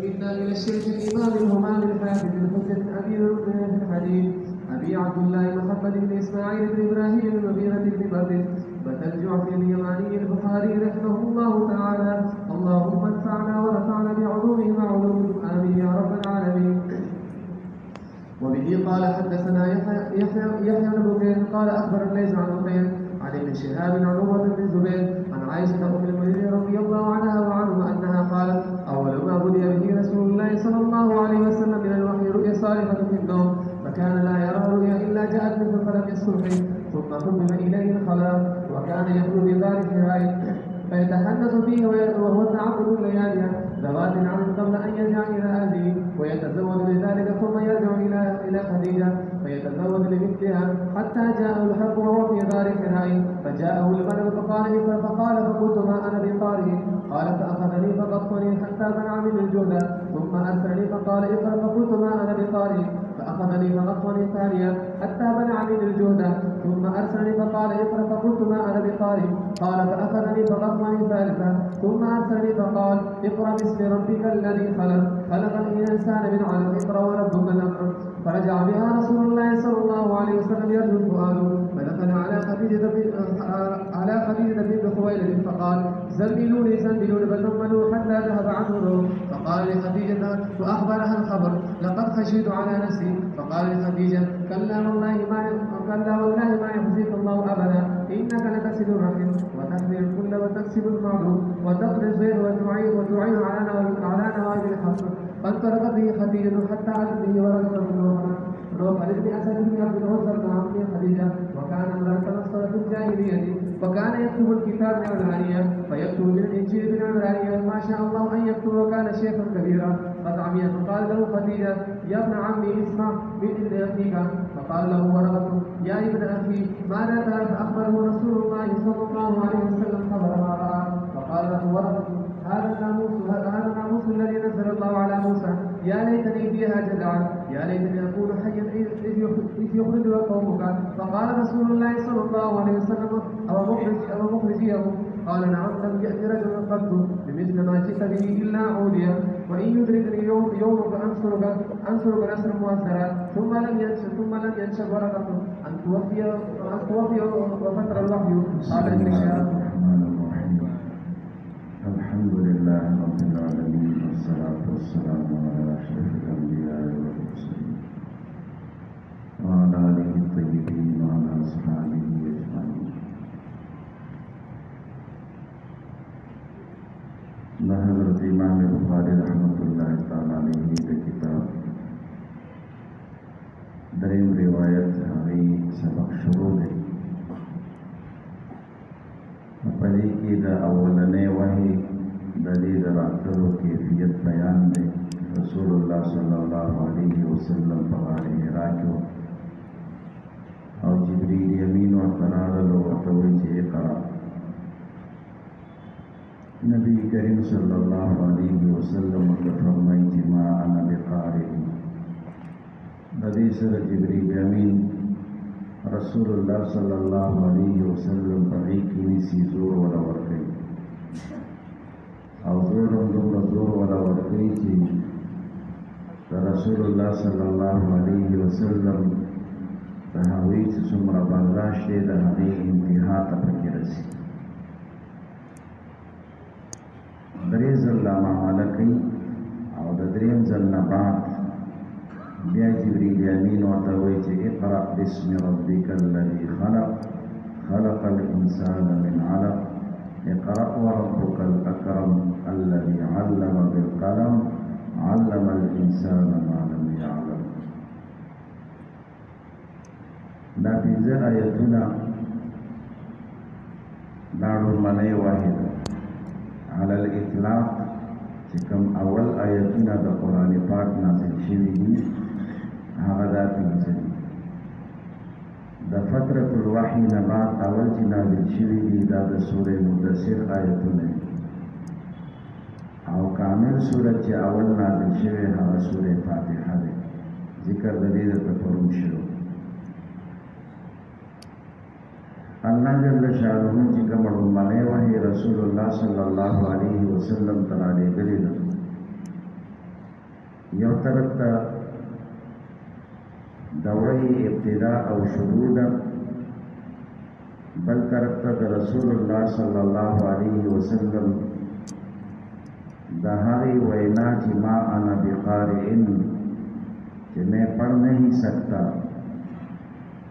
إنا إلى الشيخ الإمام الهمام الحافظ الحجة أبي في الحديث أبي عبد الله محمد بن إسماعيل بن إبراهيم بن المغيرة بن بدر الجعفي اليماني البخاري رحمه الله تعالى. اللهم انفعنا ونفعنا بعلومه وعلومكم آمين يا رب العالمين. وبه قال حدثنا يحيى بن بكير قال أخبرنا ليس عن بكير عن ابن شهاب عن عروة بن الزبير عن عائشة أم المؤمنين رضي الله عنها وعنه أنها قالت: أول ما بدأ به رسول الله صلى الله عليه وسلم من الوحي رؤيا صالحة في النوم، فكان لا يرى رؤيا إلا جاءت مثل فلك الصبح، ثم حبب إليه الخلاء، وكان يخلو بغار حراء فيتحدث فيه وهو تعبد الليالي ذوات العمل قبل أن يرجع إلى أهله، ويتزوج لذلك ثم يرجع إلى خديجة فيتزوج لمثلها حتى جاءه الحق وهو في غار حراء، فجاءه الملك فقال فقلت ما أنا بقارئ، قال فأخذني فقطني حتى منع من الجهد، ثم أرسلني فقال اقرأ، فقلت ما أنا بقارئ، فأخذني فغطني ثانيا حتى منع من الجهد، ثم أرسلني فقال اقرأ، فقلت ما أنا بقارئ، قال فأخذني فغطني ثالثا، ثم أرسلني فقال اقرأ باسم ربك الذي خلق الإنسان من علق، اقرأ وربك الأكرم. فرجع بها رسول الله صلى الله عليه وسلم يرجو الفؤاد، فدخل على خديجة بنت خويلد فقال: زملوني فزملوه حتى ذهب عنه الروح، فقال لخديجة وأخبرها الخبر: لقد خشيت على نفسي، فقال لخديجة: كلا والله ما يخزيك الله أبدا، إنك لتصل الرحم وتحمل الكل وتكسب المعروف وتقضي الزير وتعين على نوائب الحق. فانطلقت به خديجة حتى أتت به ورثه روح لابن أسد بن عبد العزى بن عم خديجة، وكان امرأة نصرة في الجاهلية، وكان يكتب الكتاب بالعبرانية فيكتب بالإنجيل بالعبرانية ما شاء الله أن يكتب، وكان شيخا كبيرا قد عمي، فقال له خديجة: يا ابن عمي اسمع بإذن أخيك. فقال له ورقة: يا ابن أخي ماذا ترى؟ فأخبره رسول الله صلى الله عليه وسلم خبر ما رأى، فقال له ورقة: هذا الناموس الذي نزل الله على موسى، يا ليتني فيها جدعا، يا ليتني أكون حيا إذ يخرج قومك. فقال رسول الله صلى الله عليه وسلم: أو مخرجيه؟ قال: نعم، لم يأتي رجل قط بمثل ما جئت به إلا عوديا، وإن يدركني يومك أنصرك نصرا مؤثرا. ثم لم ينشب ورقة أن توفي وفتر الوحي. قال ابن شهاب: الحمد لله رب العالمين، والصلاة والسلام على أشرف الأنبياء والمرسلين وعلى آله الطيبين وعلى أصحابه أجمعين. حضرت इमाम बुखारी रहमतुल्लाह ताला अलैहि के किताब दरीम रिवायत हरी सबक शुरू है। पहले की द अव्वलने वही दलील रातलो कैफियत बयान दे। रसूलुल्लाह सल्लल्लाहु अलैहि वसल्लम पगार हिराजो और जिब्रील यमीन और तनालो वतवजी इक़रा। नबी करीम सल्लल्लाहु अलैहि वसल्लम के फरमाई जिमा अना बिक़ारि। नबी सर जिब्रील यमीन रसूलुल्लाह सल्लल्लाहु अलैहि वसल्लम पढ़ी की सी जोर वाला वर्कई और जोर वाला वर्कई थी। रसूलुल्लाह सल्लल्लाहु अलैहि वसल्लम तहावी सुमरा बर्दाश्त दहनी इंतहा तक रसी। दरे जल्ला मामला कई और दरेम जल्ला बात बिया जिब्रील अमीन वतवजी इक़रा बिस्मि रब्बिकल्लज़ी खलक़ल इंसान मिन अलक़ इक़रा वरब्बुकल अकरम अल्लज़ी अल्लम बिल क़लम अल्लमल इंसान मा लम यअलम। दा पिंजर आयतुना दाड़ो मने वाहिद अलल इतलाक़ चिकम अवल आयतुना दा कुरान पाक नाज़िल शुवी هذا पिंजर द फ़त्रतुल वही नबात अवल ची नाज़िल शुवी दा द सूरह मुद्दसिर आयतुने और कामिल सूरत ची अवल नाज़िल शुवी हाँ सूरह फातिहा दे। जिक्र दलील तफरुम शुरू अल्लाह जल्ल शानुहु जी का मड़ो मने वही रसूलुल्लाह सल्लल्लाहु अलैहि वसल्लम तराले गलील طرف ته د وحی ابتدا او شروع ده، بل طرف ته د رسول الله صلی الله علیه وسلم د هغې وینا چې ما انا بقارئ کہ میں پڑھ نہیں سکتا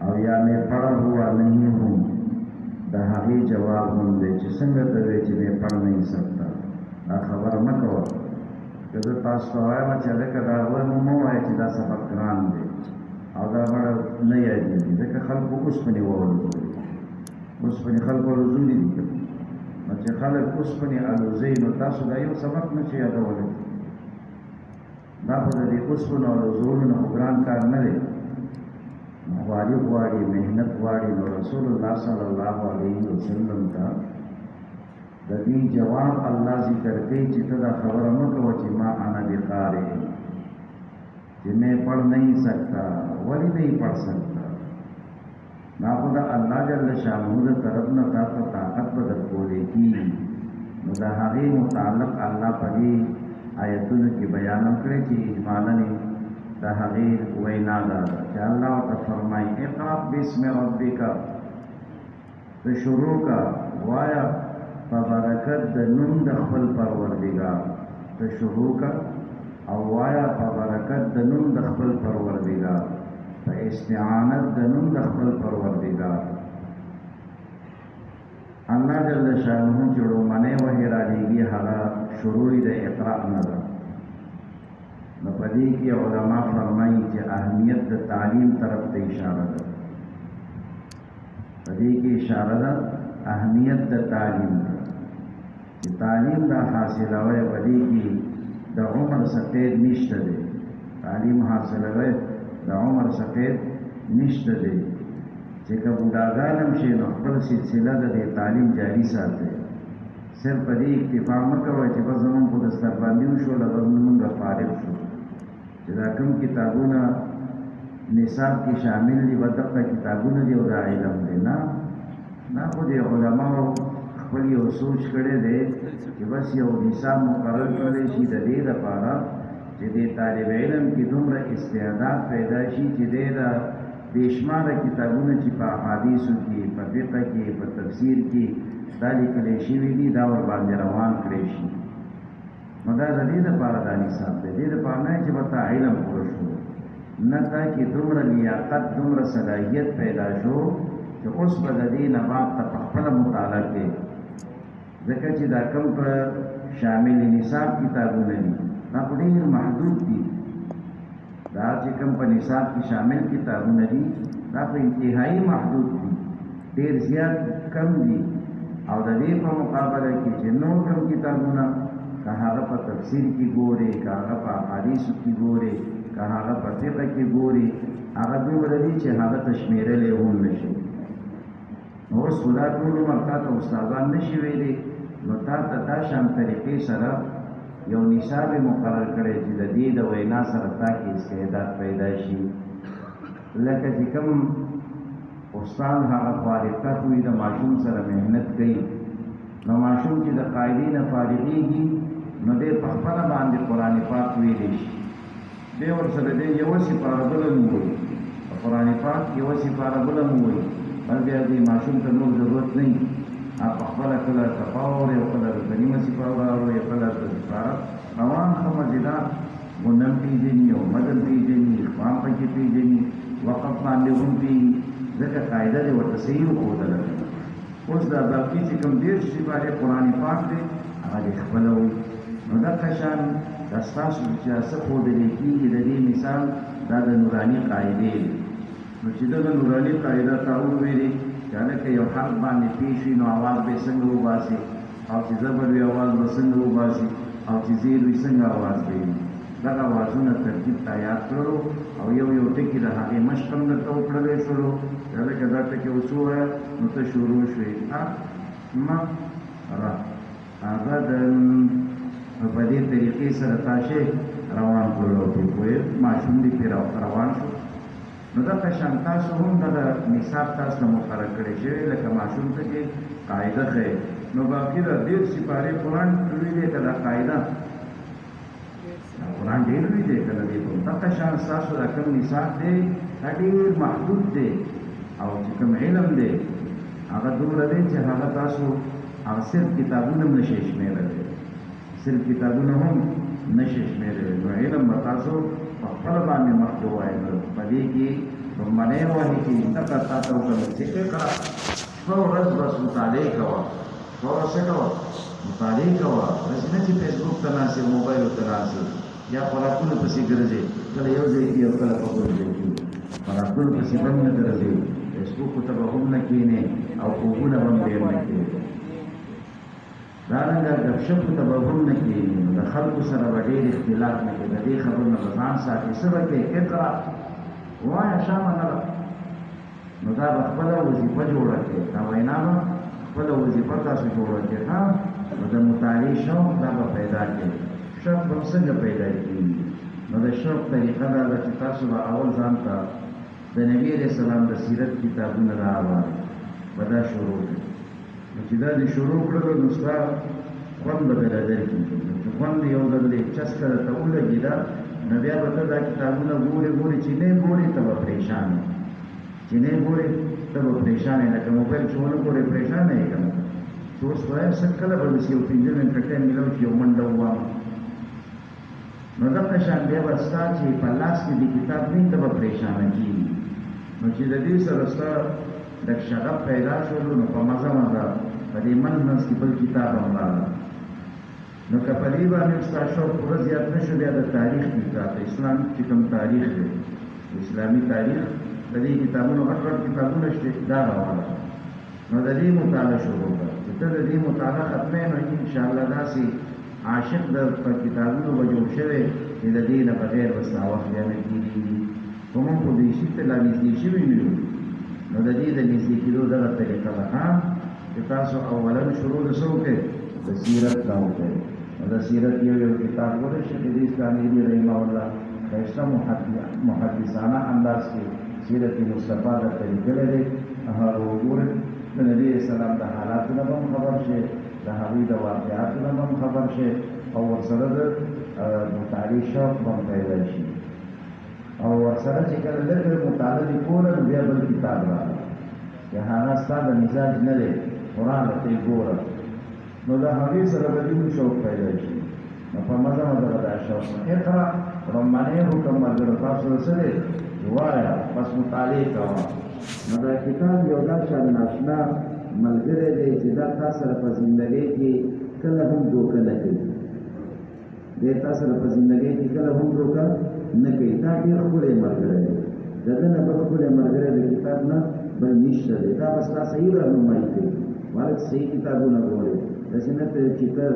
او یا میں پڑھا ہوا نہیں ہوں، دا هغې جواب هم دی چې څنګه ته وایې چې میں پڑھ نہیں سکتا. دا خبره مه کوه. که زه تاسو ته وایم چې هلکه دا وایم مه وایه چې دا سبق ګران دی او دا مړه نه یادېږي، ځکه خلکو اوسپنې وولوزوي. اوسپنې خلکو الوزولي دي، نو چې خلک اوسپنې الوزوي نو تاسو دا یو سبق نه شئ یادولی. دا خو د دې اوسپنو الوزولو نه خو ګران کار نه دی، خواري غواړي، محنت غواړي. نو رسول الله صلی الله علیه وسلم ته د دې جواب الله ذکر کوي چې ته دا خبره مه کوه چې ما انا بقارئ، کہ میں پڑھ نہیں سکتا. ولی نہیں پڑھ سکتا؟ نا خدا اللہ جل شانہ طرف نہ تا تو طاقت بدر کولے کی. نو دا هغې متعلق الله په دې آیتونو کې بیان کړی چې اجمالاً دا هغې وینا ده چې الله ورته فرمایي اقرأ باسم ربک، ته شروع کا وایا په برکت د نوم د خپل پروردګار. ته شروع کا او وایا په برکت د نوم د خپل پروردګار، په استعانت د نوم د خپل پروردګار. الله جل شانه چې لومړنی وحی رالیږي هغه شروع د اقرأ نه ده. نو په دې کې علما فرمایي چې اهمیت د تعلیم طرف ته اشاره ده. په دې کې اشاره ده اهمیت د تعلیم ده چې تعلیم دا حاصلوي. په دې کې د عمر سقید نشته دی، تعلیم حاصلوي د عمر سقید نشته دی. چې که بوډاګان هم شي نو خپل سلسله د دې تعلیم جاري ساتي. صرف په دې اکتفا مه کوئ چې بس زمونږ خو دستربندي وشول او بس مونږ فارغ شو، چې دا کوم کتابونه نصاب کې شامل دي به دغه کتابونه دي او دا علم دی. نه، دا خو د علماو خپل یو سوچ کړی دی چې بس یو نصاب مقرر کړی شي د دې لپاره چې د طالب علم کې دومره استعداد پیدا شي چې دی د بېشماره کتابونه چې په احادیثو کې، په فقه کې، په تفسیر کې دا لیکلی شوي دي دا ورباندې روان کړی شي. نو دا د دې لپاره دا نصاب دی، دې لپاره نه چې به تا علم پوره شو، نه تا کې دومره لیاقت، دومره صلاحیت پیدا شو چې اوس به د دې نه بعد ته په خپله مطالعه کوې. ځکه چې دا کوم په شامل نصاب کتابونه دي دا خو ډېر محدود دي. دا چې کوم په نصاب کې شامل کتابونه دي دا په انتهایی محدود دي، ډېر زیات کم دي. او د دې په مقابله کې چې نور کوم کتابونه که هغه په تفسیر کې ګورې، که هغه په احادیثو کې ګورې، که هغه په فقه کې ګورې، هغه دومره دي چې هغه ته شمېرلی هم نه شي. نو اوس خو دا ټول عمر تا ته استادان نه شي ویلی، نو تا ته دا شان طریقې سره یو نصاب مقرر کړی چې د دې د وینا سره تا کې استعداد پیدا شي. لکه چې کوم استاد هغه فارغ وي د ماشوم سره محنت کوي، نو ماشوم چې د قاعدې نه فارغېږي نو دی په خپله باندې قرآن پاک ویلی شي. دی ورسره دی یوه سپاره بله هم وایي، په قرآن پاک یوه سپاره بله هم وایي، بل بیا دې ماشوم ته نور ضرورت نه وي. په خپله کله ټپه واوري او کله ورته نیمه سپاره واوري، کله ورته سپاره روان ښه مزېدار غونډه هم پېژني او متن پېژني، اقوام پکې پېژني، وقف باندې هم پېژني، ځکه قاعده دې ورته صحیح وښودله. اوس دا باقي چې کوم دېرش سپارې قرآن پاک دی هغه دې خپله وایي. نو دغه شان دا ستاسو چې څه ښودلی کېږي د دې مثال دا د نوراني قاعدې دی. نو چې دغه نوراني قاعده تا وویلې چې هلکه یو حرف باندې پېښ وي نو اواز به یې څنګه وباسي، او چې زبر وي اواز به څنګه وباسي، او چې زیر وي څنګه اواز به وي. دغه اوازونه ترتیب ته یاد کړلو او یو یو ټکي د هغې مشق هم درته وکړلی شولو چې هلکه دا ټکي اوس ووایه نو ته شروع شوې ره ابدا. په دې طریقې سره تاسې روان کړلو او پرې پوهېد ماشوم دې پرې روان شو. نو دغه شان تاسو هم دغه نصاب تاسو ته مقرر کړی شوی، لکه ماشوم ته چې قاعده ښیې نو باقي د 1.5 سپارې قرآن ویلې که دا قاعده امتحان ډېر وي دی کله دی په دغه شان ستاسو دا کوم نصاب دی ډېر محدود دی او چې کوم علم دی هغه دومره دی چې هغه تاسو هغه صرف کتابونه هم نشئ شمېرلی صرف کتابونه هم نشئ شمېرلی نو علم به تاسو په خپله باندې مخکې ووایئ نو په دې کې لومړنی وحي کې دغه تا ته وکړل چې اقرأ شپه ورځ بس مطالعې کوه شپه ورځ څه کوه مطالعې کوه داسې نه چې فیسبوک ته ناست یې موبایلو ته ناست یا خوراکونو پسې ګرځې کله یو ځای کې او کله په بل ځای کې خوراکونو پسې به هم نه ګرځې فیسبوک ته به هم نه کښېنې او خوبونه به هم ډېر نه کښېنې دارنګه ګپشپو ته به هم نه کښېنې نو د خلکو سره به ډېر اختلاف نه کوې د دې خبرو نه به ځان ساتې څه به کوې اقرأ وایه شامه نه ده نو دا به خپله وظیفه جوړه کړې دا وینا به خپله وظیفه تاسو جوړه کړې ښه نو د مطالعې شوق دا به پیدا کړې شوق به څنګه پیدا کېږي نو د شوق طریقه دا ده چې تاسو به اول ځان ته د نبي علیه السلام د سیرت کتابونه راوړئ به دا شروع کړئ نو چې دا دې شروع کړلو نو ستا خوند به درله درکړي چې خوند یو ځل دې چسکه درته ولګي دا نو بیا به ته دا کتابونه ګورې چې نه ګورې ته به پریشان یې چې نه ګورې ته به پریشان یې لکه موبایل چې ونه ګورې پریشانه یې که نه چې اوس وایم څه کله به داسې یو 5 منټه ټایم میلاو چې یو منډه ووهم نو دغه شان بیا به ستا چې په لاس کې د کتاب نه ته به پریشانه کېږي نو چې د دې سره ستا لږ شغف پیدا شولو نو په مزه په دې منځ کې بل کتاب هم راغله نو که په دې باندې ستا شوق پوره زیات نه شو بیا د تاریخ کتاب د اسلام چې کوم تاریخ دی اسلامي تاریخ د دې کتابونو غټ کتابونه شته دا راواله نو د دې مطالعه شروع کړه چې ته د دې مطالعه ختمې نو انشاءالله داسې عاشق د کتابونو به جوړ شوی چې د دې نه بغیر به ستا وخت بیا نه کېږي خو موږ خو دې شي ته لا نږدې شوي نه یو نو د دې د نږدې کېدو دغه طریقه ده چې تاسو اولا شروع د څه وکړئ د سیرت نه وکړئ نو د سیرت یو کتاب ګورئ شیخ حدیث کامیابي رحمه الله ښایسته محدثانه انداز کې سیرت مصطفی درته لیکلی دی هغه وګورئ د نبي علیه السلام د حالاتو نه به هم خبر شئ د هغوی د واقعاتو نه به هم خبر شئ او ورسره د مطالعې شوق به هم پیدا شي او ورسره چې کله لږ مطالعه کوله نو بیا بل کتاب راغله چې هغه ستا د مزاج نه دی قرآن ته یې ګوره نو د هغې سره به دې شوق پیدا شي نو په مزه به دا شوق اقرأ لومړنی حکم ملګرو تاسو څه دی وایه بس مطالعې کوه نو دا کتاب یو داسې ناشنا ملګری دی چې دا تا سره په زندګۍ کې کله هم دوکه نه کوي دی تا سره په زندګۍ کې کله هم دوکه نه کوي دا ډېر ښکلی ملګری دی د ده نه بل ښکلی ملګری د کتاب نه بل نشته دی دا به ستا صحیح رهنمایي کوي والک صحیح کتابونه ګورې داسې نه چې ته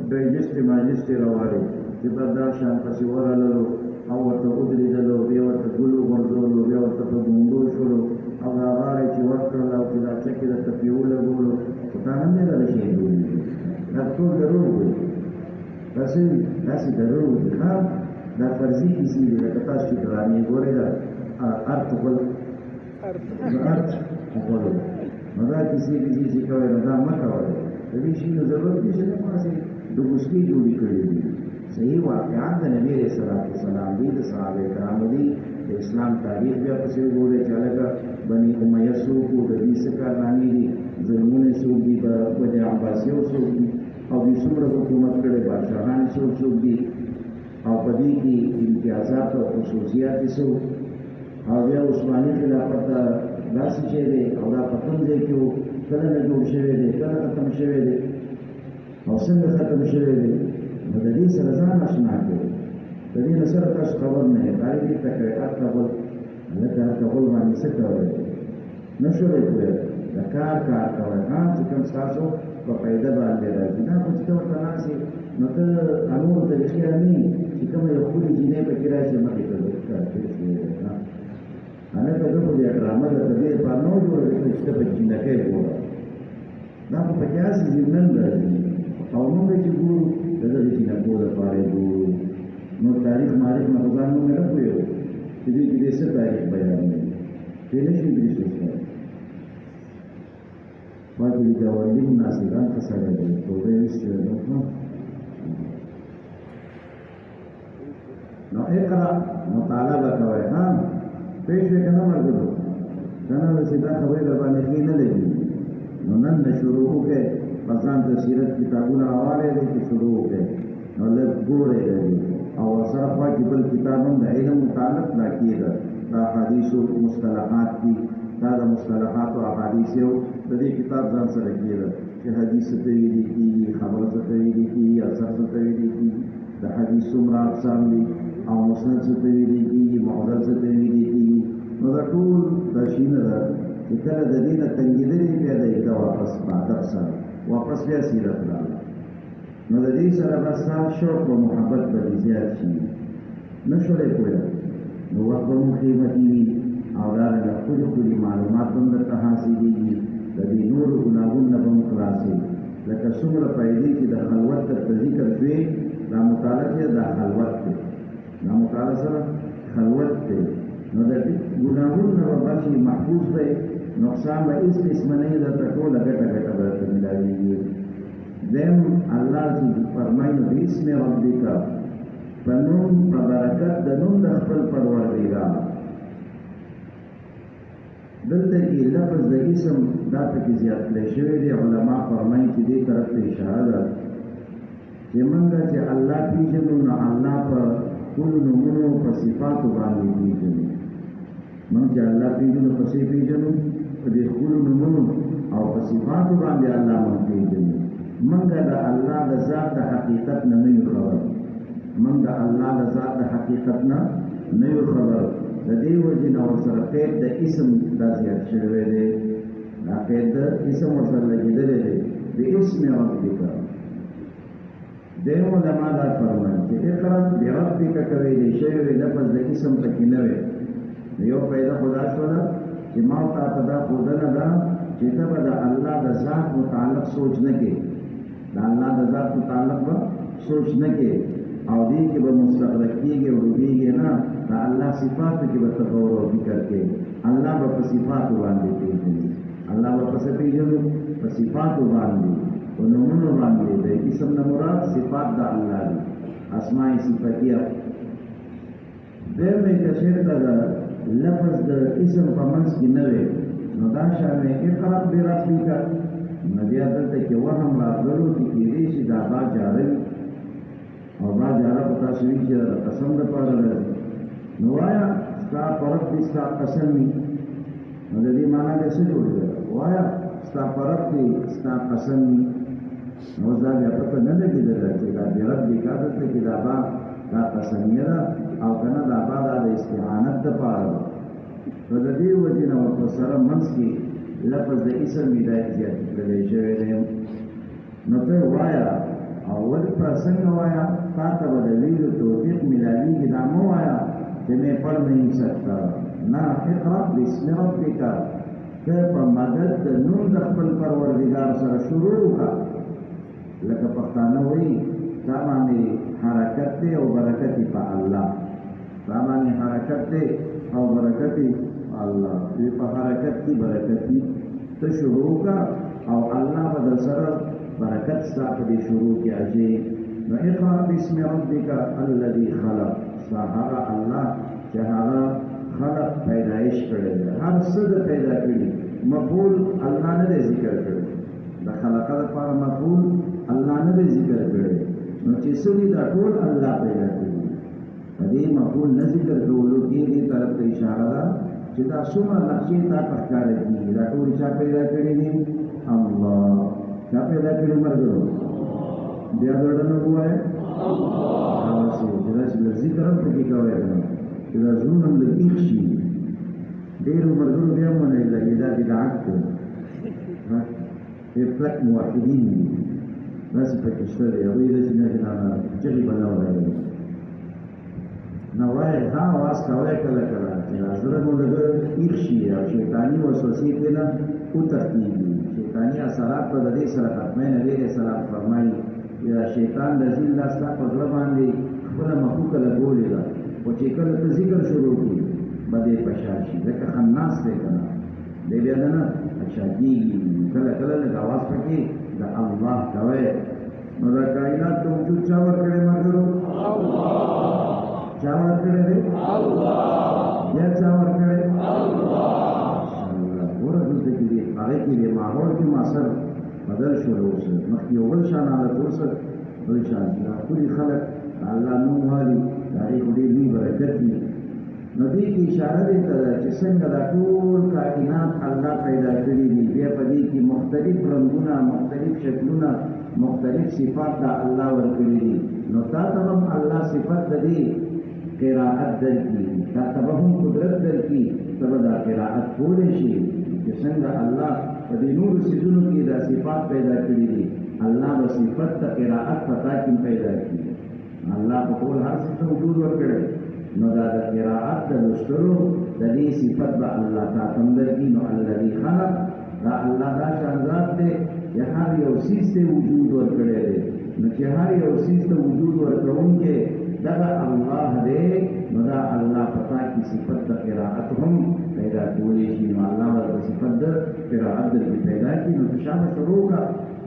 ډایجسټې مایجسټې راوړې چې بس دا شان پسې ورغللو او ورته ودرېدلو بیا ورته ګل وغورځولو بیا ورته په ګونډو شولو او دا غاړه چې ورکړل او چې دا چکې درته پرې ولګولو خو تا هم نه دغه شی ویلي دا ټول دروغ وي داسې دروغ دي دا فرضي کیسې دي لکه تاسو چې ډرامې ګورئ دا ارت غل نو دا کیسې چې کوئ نو دا مه کوئ د دې شي نو ضرورت نشته نه پاسې د غوسکې جوړې کړې دي صحیح واقعات د نبي علیه السلام دي د صحابه کرامو دي د اسلام تاریخ بیا پسې وګورئ چې هلکه بني امیه څوک وو د دوی څه کارنامې دي ظلمونه څوک دي بني عباسیو څوک دي او دوی څومره حکومت کړی بادشاهان څوک دي او په دې کې امتیازات او خصوصیات څه او بیا عثماني خلافت داسې شی دی او دا په کوم ځای کې وو کله نه جوړ شوی دی کله ختم شوی دی او څنګه ختم شوی دی نو د دې سره ځان اشنا کړئ د دې نه سره تاسو خبر نه یې خالي دې ته کوئ هلکه هلکه باندې څه کوئ نه شولی کوئ د کار کوئ چې کوم ستاسو په فایده باندې راځي دا خو چې ته ورته ناست یې نو ته نور طریقې نه چې کومه یو ښکلې جینۍ پکې راشي مخې ته هلکه زه خو بیا ډرامه درته دې لپاره نه جوړوي چې ته په جینکۍ ګوره دا خو پکې هسې ضمنن راځي او موږ چې ګورو د دغې جینکو لپاره یې ګورو نو تاریخ معرف نه خو ځان موږ نه پوهېږو چې دوی کې دې څه تاریخ بیانوي پرې نه شي درې سوچته پاتې د ګاونډي ناظران ښه سړی دی توبه یې ویستې ده نو اقرا مطالبه کوي ها پېښ کنه مرګو کنه چې دا خبره در باندې کې نه لګي نو نن شروع وکړي پسان د سیرت کتابونه حواله دي چې شروع وکړي نو له ګورې دی او سره خوا کې بل کتابونه د علم متعلق لا کېده دا حدیث او مصطلحات دي دا د مصطلحات او احادیث یو د دې کتاب ځان سره کېده چې حدیث ته ویلي کېږي خبره ته ویلي کېږي اثر ته ویلي کېږي د حدیث څومره اقسام دي او مسند ته ویلي کېږي معضل ته ویلي کېږي نو دا ټول دا شینه ده چې کله د دې نه تنګېدلې بیا د واپس ادب سره واپس بیا سیرت راغله نو د دې سره بس شوق او محبت به زیات شي نشولې کوله نو وخت به مو قیمتي وي او دا د خپل معلومات هم درته حاصلېږي د دې نورو ګناهونو نه به مو خلاصې لکه څومره فایدې چې د خلوت درته ذکر شوې دا مطالعه چې دا خلوت دی دا مطالعه سره خلوت دی نو د ګناهونو نه به بچي محفوظ دی نقصان به هېڅ قسمه نه وي درته ټوله ګټه به درته ملاوېږي دیم الله چې فرمایي نو باسم ربک په نوم په برکت د نوم د خپل پروردګار دلته کې لفظ د اسم دا پکې زیات کړی شوی دی علما فرمایي چې دې طرف ته اشاره ده چې موږ چې الله پیژنو نو الله په ټولو نومونو په صفاتو باندې پیژنو موږ چې الله پیژنو په څه پیژنو په دې ټولو نومونو او په صفاتو باندې الله موږ پیژنو موږ د الله د ذات د حقیقت نه یو خبر موږ د الله د ذات د حقیقت نه یو خبر د دې وجه نه ورسره قید د اسم دا زیات شوی دی دا قید د اسم ورسره لګېدلی دی د اسم ربک دیم علما دا فرمایي چې اقرا بربک کوي دی شوی لفظ د اسم پکې نه وي یو پیدا خدا شوله چې ما ته دا ښودنه ده چې ته به د الله د ذات متعلق سوچ نه کې د الله د ذات متعلق به سوچ نه کې او دې کې به مستغرق کېږي او ډوبېږي نه د الله صفاتو کې به تفور او فکر کې الله به په صفاتو باندې پېژني الله به په څه پېژنو په صفاتو باندې په نومونو باندې د اسم نه مراد صفات د الله دي اسماء صفاتیه دغه که چېرته د لفظ د اسم په منځ کې نه وي نو دا شان اقرا بربک نو بیا دلته کې وهم راتللو چې کېدای شي دا با جاری او با جاره په تاسو وی چې قسم د پاره راځي نو وایا ستا پرب دې ستا قسم وي نو د دې معنا به څه جوړه وایا ستا پرب دې ستا قسم وي نو دا بیا پته نه لګیدل چې دا بربک دلته کې دا با دا قسمیه او کنه دا با د استعانت د پاره نو د دې وجه نه ورته سره منځ کې لفظ د اسم بدايت زیات کړی شوی دی نو ته وایا اول پرسنګ وایا تاسو به د ویلو توفیق ملاویږي دا مو وایا چې مې پړ نه سکتا نه اقرا بسم ربک که په مدد د نور د خپل پروردګار سره شروع وکړه لکه پښتانه وایي دا باندې حرکت دی او برکت په الله دا باندې حرکت دی او برکت الله دې په حرکت کې برکت ته شروع کا او الله بدل سره برکت ستاسو دې شروع کې اجي نو اقرا بسم ربک الذي خلق سبحان الله چې هغه خلق پیدائش کړی هر څه پیدا کړی مفعول الله نه ذکر کړی د خلق لپاره مفعول الله نه ذکر کړی نو چې څه دا ټول الله پیدا کړی دې مفعول نه ذکر کولو کې دې طرف ته اشاره ده چې دا څومره نقشې تا پښکار دي دا ټول چا پیدا کړی دي الله چا پیدا کړی مرګو بیا دړنه وای الله چې دا ذکر هم پکې کوي چې دا زونم لږ شي ډېر مرګو بیا مونږ لګي دا بدعت ده په فلک موحدین بس پکې شته یو دې نه چې بناوي نوای ها واس کوي کله کله چې زړه مو لږ ایښي او شیطانی وسوسې ته نه وتښتېږي شیطانی اثرات په دې سره ختمه نه لري سلام فرمایي یا شیطان د ځین لاسته په ځل باندې خپل مخوک له ګولې ده او چې کله ته ذکر شروع کړي بده پشاشي ځکه خناس دی کنه دې بیا نه اچاږي کله کله له आवाज پکې د الله کوي نو دا کائنات ته وجود چا ورکړي مرګرو الله چا بیا چا ورکړی ګوره دلته کې دې هغې کې دې ماحول کې ما سر بدل شول اوس مخکې یو بل شان حالت اوس بل شان دا ټولې خلک د الله نوم والي د هغې خو ډېر لوی برکت وي نو دې کې اشاره دې ته ده چې څنګه دا ټول کائنات الله پیدا کړي دي بیا په دې کې مختلف رنګونه مختلف شکلونه مختلف صفات دا الله ورکړي دي نو تا ته هم الله صفت د دې قراءت درکړي تا ته هم قدرت درکړي ته به دا قراءت کولی شي چې څنګه الله په دې نورو څیزونو کې دا صفات پیدا کړي دي الله به صفت ته قراءت په تا کې پیدا کړي الله په ټول هر څه ته وجود ورکړی نو دا د قراءت د لوستلو د دې صفت به الله تا ته هم درکړي نو الذي خلق دا الله دا شان ذات دی چې هر یو څیز ته وجود ورکړی دی نو چې هر یو څیز ته وجود ورکوونکی دغه الله دی نو دا الله پتا کی صفت د قراءت هم پیدا کولی شي نو الله ورته صفت د قراءت د پیدا کی نو شامل شروع کا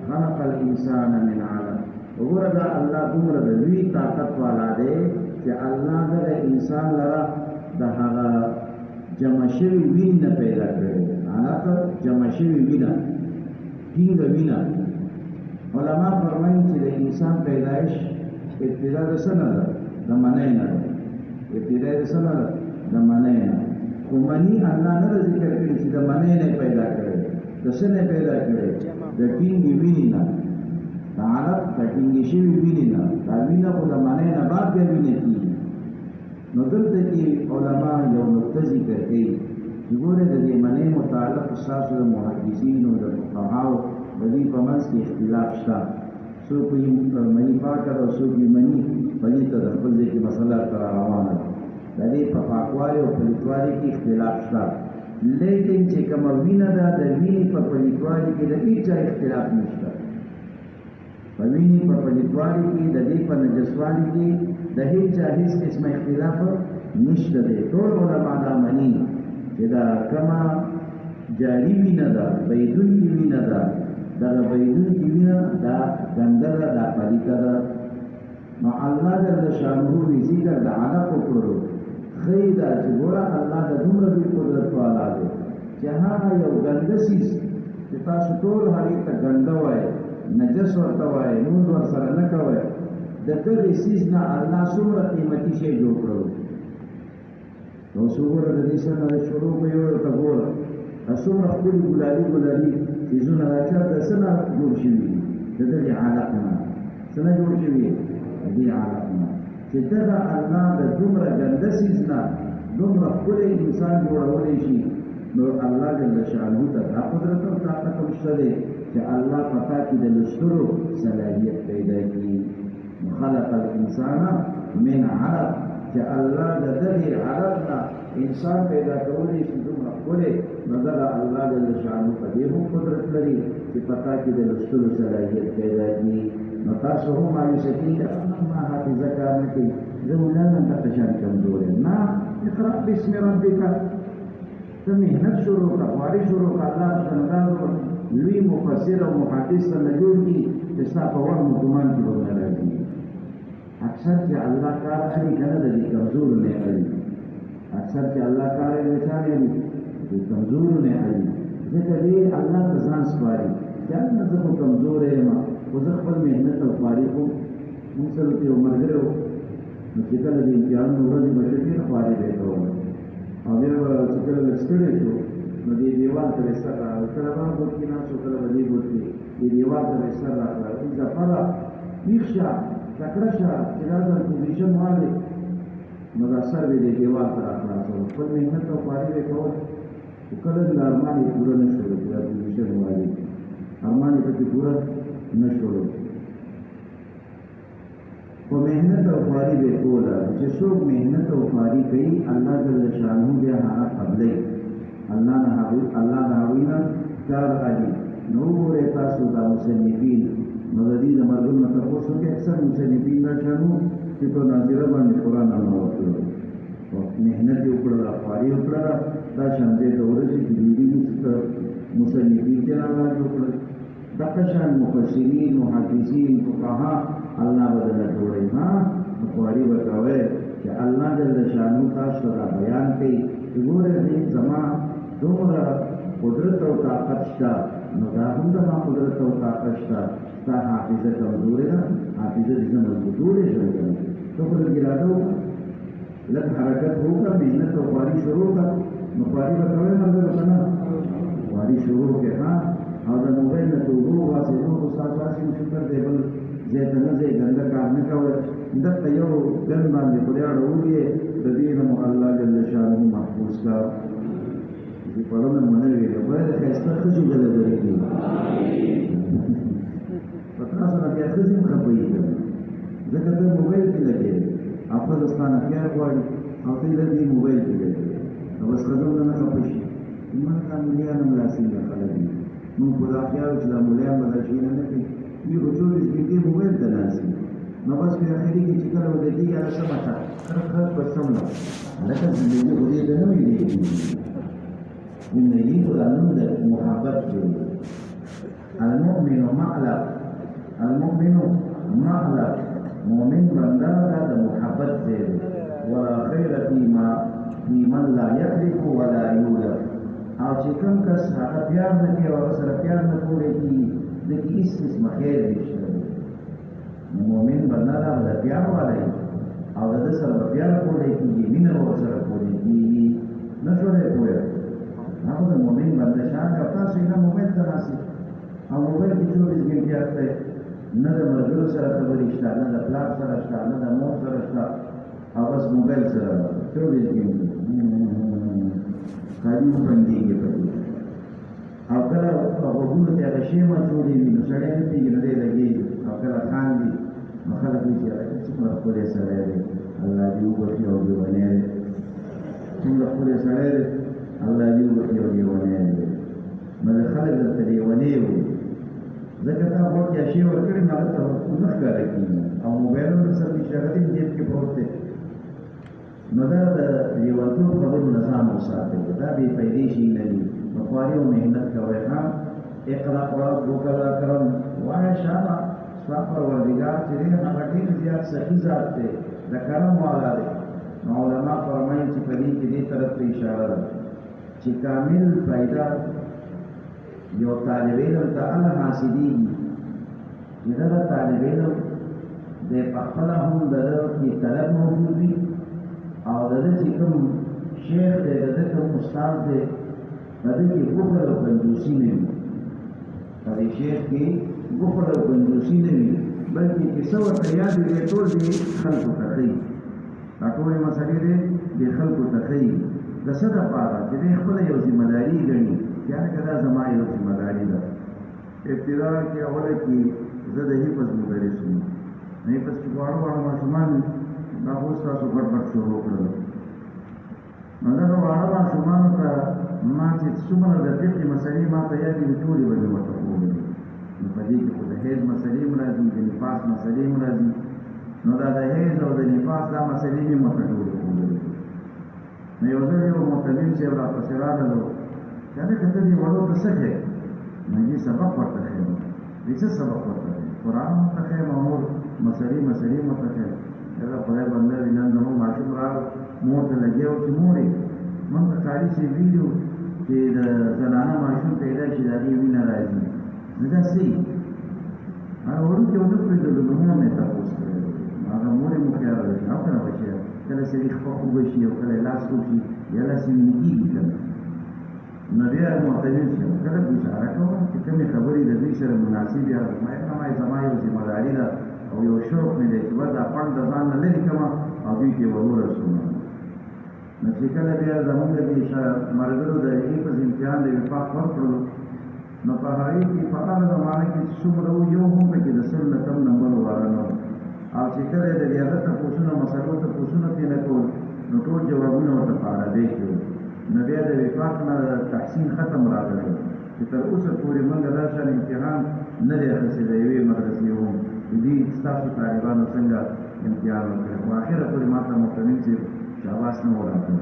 خلق الانسان من علق وګوره دا الله دومره د لوی طاقت والا دی چې الله د انسان لره د هغه جمع شوي وین نه پیدا کړی علق جمع شوي وینه ټینګه وینه علما فرمایي چې د انسان پیدایش ابتدا د څه نه ده د منی نه ده ابتدا د څه نه ده د منی نه خو منی الله نه ذکر کړي چې د منی نه پیدا کړی د څه نه پیدا کړی د ټینګې وینې نه د علق د ټینګې شوي وینې نه دا وینه خو د منی نه بعد بیا وینه کېږي نو دلته کې علما یو نقطه ذکر کوي چې ګوره د دې منی متعلق ستاسو د محدثینو د فقهاو د دې په منځ کې اختلاف شته څوک یې منی پاکه ده او څوک یې منی پلیته ده خپل ځای کې مسله سره روانه ده د دې په پاکوالي او پلیتوالي کې اختلاف شته لیکن چې کومه وینه ده د وینې په پلیتوالي کې د هېڅ چا اختلاف نشته په وینې په پلیتوالي کې د دې په نجسوالي کې د هېڅ چا هېڅ قسمه اختلاف نشته دی ټول علما دا مني چې دا کومه جاري وینه ده بهېدونکې وینه ده دغه بهېدونکې وینه دا ګنده ده دا پلیته ده نو الله جل شانه وی ذکر د علق وکړو ښایي دا چې ګوره الله د دومره لوی قدرت والا دی چې هغه یو ګنده څیز چې تاسو ټول هغې ته ګنده وایئ نجس ورته وایئ لمونځ ورسره نه کوئ د دغې څیز نه الله څومره قیمتي شی جوړ کړو اوس وګوره د دې سره شروع په یو ته ګوره څومره ښکلي ګلالي ګلالي څیزونه دا چا د څه نه جوړ شوي دي د دغې علق نه څه نه جوړ شوي د دې علق نه چې دغه الله د دومره ګنده څیز نه دومره ښکلی انسان جوړولی شي نو الله جل شانه ته دا قدرت او طاقت هم شته دی چې الله په تا کې د لوستلو صلاحیت پیدا کړي خلق الانسان من علق چې الله د دغې علق نه انسان پیدا کولی شي دومره ښکلی نو دغه الله جل شانه په دې هم قدرت لري چې په تا کې د لوستلو صلاحیت پیدا کړي نو تاسو هم مایوسه کېږئ ما حافظه کار نه کوي زه مولانا دغه شان کمزور یم نه اقرأ باسم ربک ته محنت شروع کړه خواري شروع کړه الله تعالی لوی مفسر او محدث سره جوړ کړي چې ستا په وهم ګمان کې به نه راځي اکثر چې الله کار کوي کنه د دې کمزورو نه کوي اکثر چې الله کار کوي چا نه دي کمزورو نه کوي ځکه دې الله ته ځان سپاري چې نه زه خو کمزور یم خو زه خپل محنت او خواري کوم موږ سره یو ملګری و نو چې کله د امتحانونو ورځې به شي ډېره خواري به یې کوله او بیا به چې کله لږ ستړی شو نو دې دیوال ته یې سر راغله کله به ګوت کې ناست و کله به دې ګوت کې دې دیوال ته یې سر راغله ظفره ویښ شه تکړه شه چې دا زر پوزیشن والې نو دا سر به دې دیوال ته راخلاصول خپل محنت او خواري به یې کول خو کله د ارمان یې پوره نه شول چې دا پوزیشن والې ارمان یې پکې پوره نه شول خو محنت او خواري به یې کوله چې څوک محنت او خواري کوي الله جل شانه بیا هغه قبلوي الله د هغوی نه کار اخلي نو وګورئ تاسو دا مصنفین نو د دې د مردم نه تپوس وکړئ اکثر مصنفین دا شانو چې په ناظره باندې قرآن تلاوت کړو محنت یې وکړله خواري یې وکړله دا شان دې ته ورسېد چې دوی مصنفین چې الله جوړ کړل دغه شان مفسرین محدثین فقها الله بدله جوړوي ها خواري به کوئ چې الله جل شانه موږ تاسو ته بیان کوي چې ګوره دې زما دومره قدرت او طاقت شته نو دا هم زما قدرت او طاقت شته ستا حافظه کمزورې ده حافظه دې مضبوطولی شوې ده ته خو لږ اراده وکړه لږ حرکت وکړه محنت او خواري شروع کړه نو خواري به کوې ملګرو که نه خواري شروع کړې ها او د موبایل نه ته اوبه وباسې نو خو ستاسو هسې هم شکر دی بل ځای ته نه ځئ ګنده کار نه کوئ دلته یو ګن باندې خدای اړولي د دې نه مو الله جل شانه محفوظ کړه چې پړونه مو نه ویلې باید ښایسته ښځې به لرې کړي په تاسو نه بیا ښځې هم خفهېږي ځکه ته موبایل کې لګې او ښځه ستا نه پیار غواړي او ته یې لږ موبایل کې لګې نو بس ښځه هم نه خفه شي ما دا مولیان هم لاسینګه خلک دي موږ خو دا خیال چې دا مولیان به دا شیونه نه کوي دوی خو 24 ګنټې موبایل ته ناست دي نو بس په اخري کې چې کله ودرېږي هغه سمه ښه خر به سم نه هلکه زندګي خو دې ته نه ویلېږي زندگی کو علم ده محبت جو المؤمن معلق المؤمن معلق مؤمن بندر ده محبت زیر ولا خیر فی من لا یخلق ولا یولق او چې کوم کس هغه پیار نه کوي او سره پیار نه کولی کی دغه هیڅ قسم خیر نشته مؤمن بندر ده پیار والی او د سره پیار کولی کیږي مینه ورسره کولی کیږي نه شولی پوهه هغه د مؤمن بنده شان او تاسو یې موبایل ته ناسي او موبایل کې 24 ګنټې هسته نه د ملګرو سره خبرې شته نه د پلار سره شته نه د مور سره شته او بس موبایل سره 24 ګنټې کاري بندېږي پکې او کله غوږونو ته هغه شی مچولی وي نو سړی نه پوهېږي نه دی لګېږي او کله خاندي نو خلک وایي چې څومره ښکلی سړی دی الله دې وبخښي او لیونی دی څومره ښکلی سړی دی الله دې وبخښي او لیونی دی نو د خلک درته لیونی وي ځکه تا غوږ یا شی ورکړي نو هلته نه ښکاره کېږي او موبایلونه سره چې هغه دې جیب کې پروت دی نو دا د لیونتوب خبرو نه ځان وساتئ دا بې فایدې شي نه دي نو خواري او محنت کوئ ښه اقرأ وربک الاکرم وایه شابه ستا پروردګار چې دی هغه ډېر زیات سخي ذات دی د کرم والا دی نو علما فرمایي چې په دې کې دې طرف ته اشاره ده چې کامل فایده یو طالب علم ته هغه حاصلېږي چې دغه طالب علم د پخپله هم د ده کې طلب موجود وي او د ده چې کوم شیخ دی د ده کوم استاد دی په ده کې بخل او کنجوسي نه وي په دې شیخ کې بخل او کنجوسي نه وي بلکې چې څه ورته یاد وي دی ټول دې خلکو ته ښیي دا ټولې مسلې دی دې خلکو ته ښیي د څه دپاره چې دی خپله یو ذمهداري ګڼي چې هلکه دا زما یو ذمهداري ده ابتدا کې اوله کې زه د حفظ مدرس وم حفظ کې واړه واړه ماشومان دا اوس تاسو ګډ ګډ شروع کړل نو دغه واړه ماشومانو ته ما چې څومره د فقهي مسلې ما ته یادې وي ټولې به مې ورته ښودلې نو په دې کې خو د حیض مسلې هم راځي د نفاس مسلې هم راځي نو دا د حیض او د نفاس دا مسلې مې ورته ټولې ښودلې نو یو ځل یو محتمم صاحب راپسې راغلو چې هلکه ته دې وړو ته څه ښیې نو دې سبق ورته ښیم دې څه سبق ورته ښیم قرآن هم ورته ښیم او نور مسلې هم ورته ښیم هغه خدای بنده وي نن زموږ ماشوم راغی مور ته لګیا و چې مورې موږ ته قاري صاحب ویلي وو چې د زنانه ماشوم پیدا شي د هغې وینه راځي نو دا څه یي هغه وړوکې ونه پرېږدلو نو مور مې تپوس کړی هغه مور یې مو خیال راشي او که نه بچیه کله سړي خپه خوږه شي او کله یې لاس خوږ شي یا لاس یې وینې کېږي که نه نو بیا معتدل شي کله ګزاره کوم چې کومې خبرې د دوی سره مناسب یا زما یو ذمهداري ده او یو شوق مې دی چې بس دا پڼ د ځان نه لرې کړم او دوی کې ور ورسوم نو چې کله بیا زمونږ دې ملګرو د حفظ امتحان د وفاق ورکړلو نو په هغې کې په هغه زمانه کې چې څومره وو یو هم پکې د 100 نه کم نمبر والا نه و او چې کله یې د ریاضت تپوسونه مسلو تپوسونه ترېنه کول نو ټول جوابونه ورته په عربۍ کې وو نو بیا د وفاق نه تحسین ختم راغلی چې تر اوسه پورې موږ دا شان امتحان نه دی اخیستی د یوې مدرسې وو دې ستاسو طالبانو څنګه امتحان وکړی خو اخره پورې ما ته محتمم صاحب شاباس نه و راکړی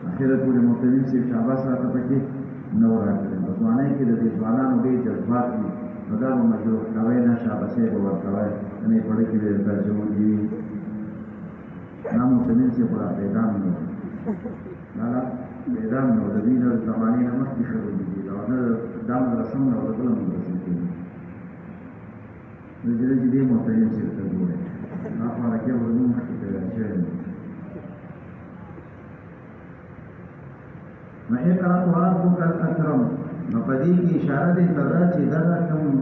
اخره پورې محتمم صاحب شاباس راته پکې نه و راکړی په ځوانۍ کې د دې ځوانانو ډېر جذبات وي نو دا به مجروح کوئ نه شاباسۍ به ورکوئ نه یې پړه کې به درته ورکوونکي وي نام متنین سے پورا پیغام نو نالا پیغام نو د دین او زمانه نه مخکې شروع دي دا نه دام رسم نو د بل رسم دي نو دې متنین سے ته ګوره نا په راکه ورنو مخکې ته راځي نو اقرأ وربک الاکرم نو په دې کې اشاره ده تدا چې دا کوم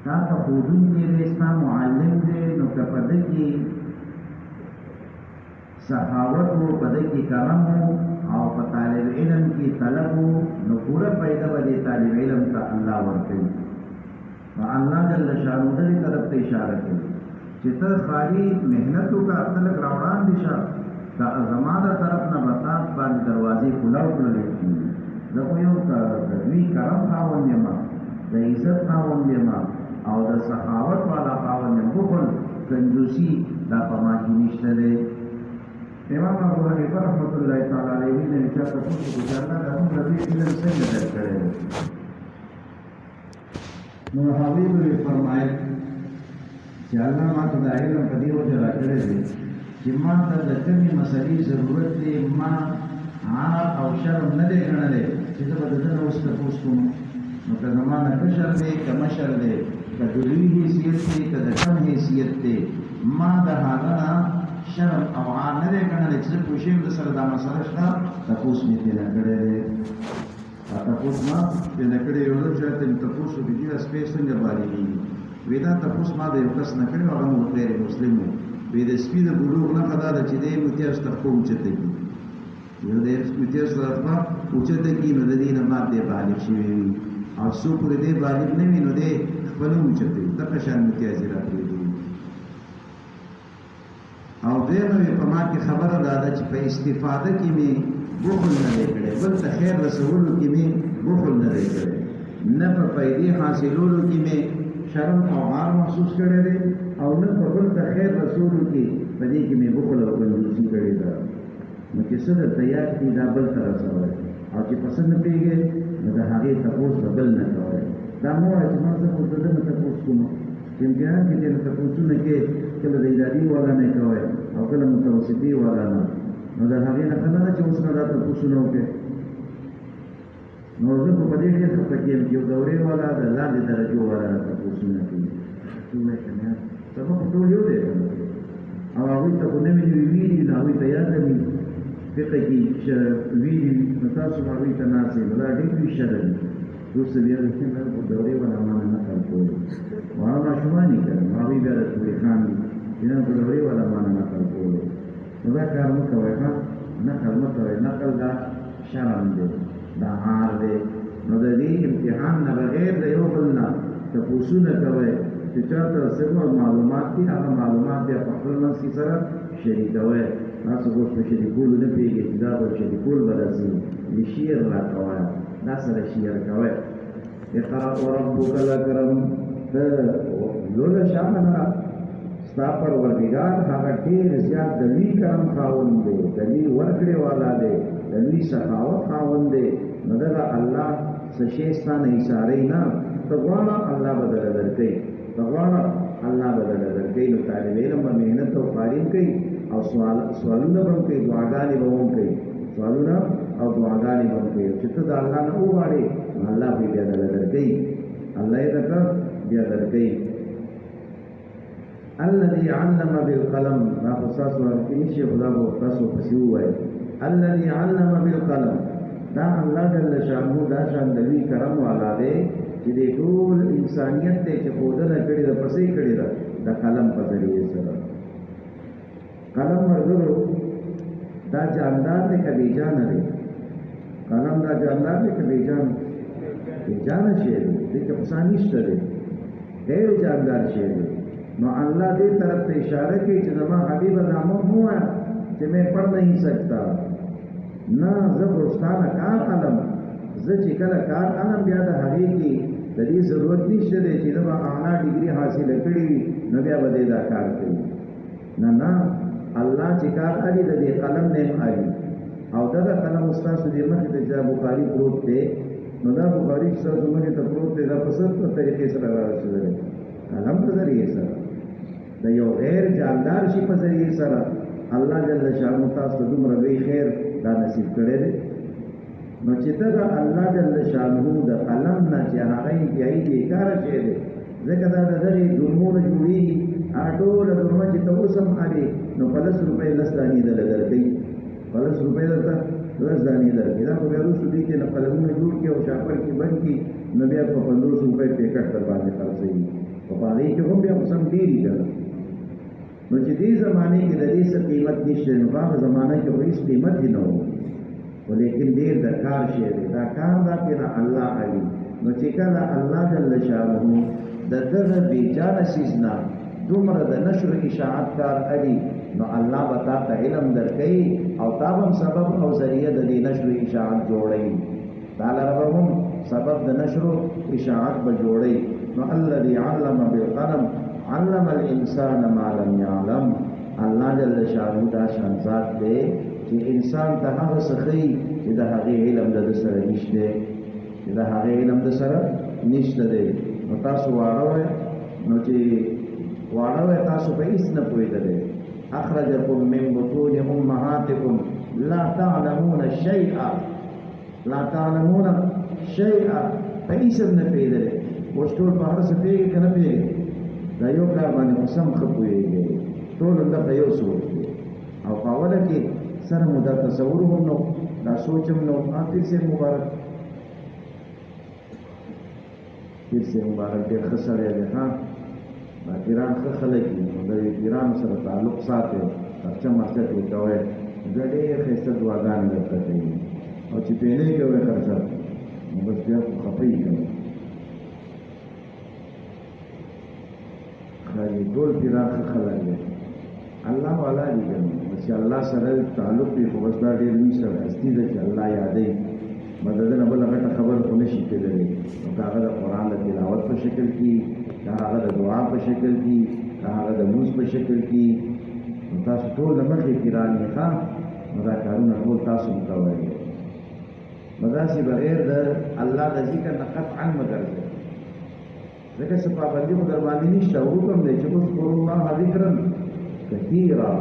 تا ته خودون کې د اسلام معلم دی نو که په دې کې سخاوت او په دې کې کرم او په طالب علم کې طلب نو پورا پیدا به طالب علم ته الله ورکړي نو الله جل شانو دې طرف ته اشاره کوي چې ته خالي مهنت او خپل راوړان دي شه دا زماده طرف نه بتا باندې دروازې کلاو کړل شي زه خو یو دوی کرم خاوند یم د عزت خاوند یم او د سخاوت والا خاوند یم بخل کنجوسی دا په ما کې نشته دی امام ابو حنیفه رحمۃ اللہ تعالی علیہ نے چا ته پوښتنه وکړه دا موږ دې علم څنګه درک کړی نو حبیب یې فرمایل چې الله ما ته د علم په دی وجه راکړی دی چې ما ته د کومې مسلې ضرورت دی ما عار او شرم نه دی ګڼلی چې زه به د ده نه اوس تپوس کوم نو که زما نه کشر دی که مشر دی که د لوی حیثیت دی که د کم حیثیت دی ما د هغه نه شرم او عار نه دی ګڼلی چې زه پوه شم د سره دا مسله شته تپوس مې ترېنه کړی دی تپوس ما ترېنه کړی یو ځل چې ته مې تپوس وکړي چې دا سپی څنګه بالغېږي وی دا تپوس ما د یو کس نه کړی هغه مو غیر مسلم و وی د سپي د بلوغ نښه دا ده چې دی متیاس تر خپل اوچته کړي یو د متیاس تر خپل اوچته کړي نو د دې نه بعد دی بالغ شوی وي او څو پورې دی بالغ نه وي نو دی خپل اوچته وي دغه شان متیاز یې راپرېږدي او دیمه مې په ما کې خبره دا ده چې په استفاده کې مې بخل نه دی کړی بل ته خیر رسولو کې مې بخل نه دی کړی نه په پیدې حاصلولو کې مې شرم او عار محسوس کړی دی او نه په بل ته خیر رسولو کې په دې کې مې بخل او کنجوسي کړې ده نو چې څه درته یاد کړي دا بل ته رسوئ او چې پسند نه پوهېږئ نو د هغې تپوس به بل نه کوئ دا مه وایه چې ما زه خو د ده نه تپوس کوم چې امتحان کې دې نه تپوسونه کې کله د اداري والا نه کوئ او کله متوسطي والا نه نو د هغې نه ښه نه ده چې اوس نه دا تپوسونه وکړئ نو زه خو په دې ډېر خفه کېږم چې یو دورې والا د لاندې درجو والا نه تپوسونه کوي وایي که نه سبا خو ټول یو دی او هغوی ته خو نوي نوي ویلي نو هغوی ته یاده وي فقه کې ویلي نو تاسو هغوی ته ناست یې نو دا ډېر لوی شر دی وروسته بیا د دورې والا مانه نقل کول او هغه ماشومان یې کړه نو هغوی بیا د تورخان دي چې نه په دورې والا مانه نقل کولو نو دا کار مه کوئ ښه نقل مه کوئ نقل دا شرم دی دا عار دی نو د دې امتحان نه بغیر د یو بل نه تپوسونه کوئ چې چاته څومره معلومات دي هغه معلومات بیا په خپل منځ کې سره شریکوئ تاسو اوس په شریکولو نه پوهېږئ چې دا به شریکول به راسي د شعر راکوئ دا سره شعر کوئ اقرأ وربک الاکرم ته لوله شامله ستا پروردګار هغه ډېر زیات د لوی کرم خاوند دی د لوی ورکړې والا دی د لوی سخاوت خاوند دی نو دغه الله څه شی ستا نه ایساروي نه ته غواړه الله به درله درکوي ته غواړه الله به درله درکوي نو طالب علم به محنت او تعلیم کوي او سوالونه به هم کوي دعاګانې به هم کوي سوالونه او دعاګانې به هم کوي چې ته د الله نه وغواړې نو الله به بیا درله درکوي الله یې درته بیا درکوي الذي علم بالقلم دا خو ستاسو کې نشي خدا به تاسو پسې ووایي الذي علم بالقلم دا الله جل شانه دا شان د لوی کرم والا دی چې د ټول انسانیت دی چې ښودنه کړې ده پسې کړې ده د قلم په ذریعې سره قلم ملګرو دا جاندار دی که بېجانه دی قلم دا جاندار دی که بېجانه بېجانه شی دی دې کې پسا نشته دی ډېر جاندار شی دی نو اللہ دے طرف تے اشارہ کی کہ زمان حبیب داموں ہوا کہ میں پڑھ نہیں سکتا نا زبرستانہ کار علم زچی کل کار علم بیادا حقیقی دی ضرورت نیشتے دے چی زمان اعلیٰ ڈگری حاصل کری نو بیا بدے دا کار کری نا اللہ چی کار علی دی قلم نیم علی او دا قلم استاسو دی مخی تا جا بخاری پروت تے نو دا بخاری استاسو مخی تا پروت تے دا پسند پر طریقے سر رسول دے قلم تا ذریعے سر د د یو غیر جاندار شي په ذریعه سره الله جل شانو تاسو ته دومره لوی خیر دا نصیب کړی دی نو چې دا الله جل شانو د قلم نه چې هغه انتهایی بیکاره شی دی ځکه دا د دغې جرمونه جوړېږي هغه ټوله جرمه چې ته اوس هم اړې نو په 10 روپۍ 10 دانې درله درکوي په 10 روپۍ درته 10 دانې درکوي دا خو بیا وروستو دوی چې نه قلمونه جوړ کړي او شاپر کې بند کړي نو بیا په 50 روپۍ پیکټ در باندې خرڅوي په هغې کې هم بیا خو سم ډېرې که نو چې دې زمانې کې د دې څه قیمت نشته نو په هغه زمانه کې خو هېڅ قیمت یې نه و خو لیکن ډېر د کار شی دی دا کار دا پرې الله علي نو چې کله الله جل شانه د دغه بېجانه څیز نه دومره د نشر اشاعت کار علي نو الله به تا ته علم درکوي او تا به هم سبب او ذریعه د دې نشر اشاعت جوړوي تا لره به هم سبب د نشر اشاعت به جوړوي نو الذي علم بالقلم علم الانسان ما لم يعلم الله جل شانه دا شان ذات دی چې انسان ته هغه څه ښیي چې د هغې علم د ده سره نشته چې د هغې علم د سره نشته دی نو تاسو واړه وئ نو چې واړه وئ تاسو په هېڅ نه پوهېدلی اخرجکم من بطون امهاتکم لا تعلمون شیئا لا تعلمون شیئا په هېڅ هم نه پوهېدلی اوس ټول په هر څه پوهېږي که نه پوهېږي دا یو کار باندې خو سم ښه پوهېږي ټول همدغه یو سوچ دی او په اوله کې سره مو دا تصور هم نو دا سوچ هم نو پیر صاحب مبارک پیر صاحب مبارک ډېر ښه سړی دی ها دا پیران ښه خلک دي نو د پیرانو سره تعلق ساتئ خرچه ماسټ ورکوئ بیا ډېر ښایسته دعاګانې درته کوي او چې پېنۍ کوئ خرچه نو بس بیا خو خفه یې کوي ښایي ټول پیران ښه خلک دی الله والا دي کنه چې الله سره تعلق دی خو بس دا ډېر لوی سره هستي ده چې الله یادوي مدد نه بله غټه خبره خو نشي کېدلی نو که هغه د قرآن د تلاوت په شکل کې که هغه د دعا په شکل کې که هغه د لمونځ په شکل کې نو تاسو ټول له مخې پیران یې ښه نو دا کارونه ټول تاسو هم کوئ نو داسې بغیر د الله د ذکر نه قطعا مه ګرځئ ځکه څه پابندي خو در باندې نشته حکم دی چې اذکروا الله ذکرا کثیرا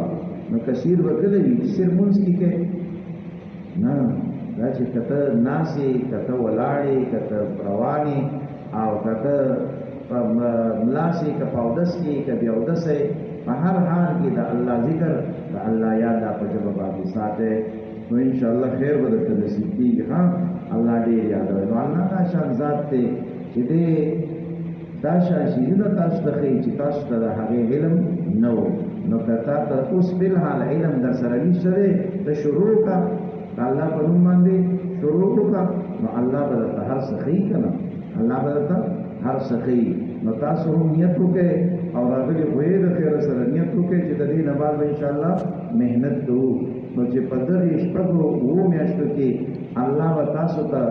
نو کثیر به کله وي سر مونځ کې کوې نه دا چې که ته ناستې که ته ولاړې که ته روانې او که ته په ملا سې که په اودس کې که بې اودسې په هر حال کې د الله ذکر د الله یاد دا په ژبه باندې ساتئ نو انشاءالله خیر به درته نصیب کېږي ها الله ډېر یادوي نو الله دا شان ذات دی چې دې دا شان شیزونه تاسو ته ښیي چې تاسو ته د هغې علم نه و نو که تا ته اوس فلحال علم در سره نشته دی ته شروع کړه د الله په نوم باندې شروع وکړه نو الله به درته هر څه ښیي که نه الله به درته هر څه ښیي نو تاسو هم نیت وکړئ او راغلي خو یې د خیره سره نیت وکړئ چې د دې نه بعد به انشاءالله محنت کوو نو چې په دغې شپږو اوو میاشتو کې الله به تاسو ته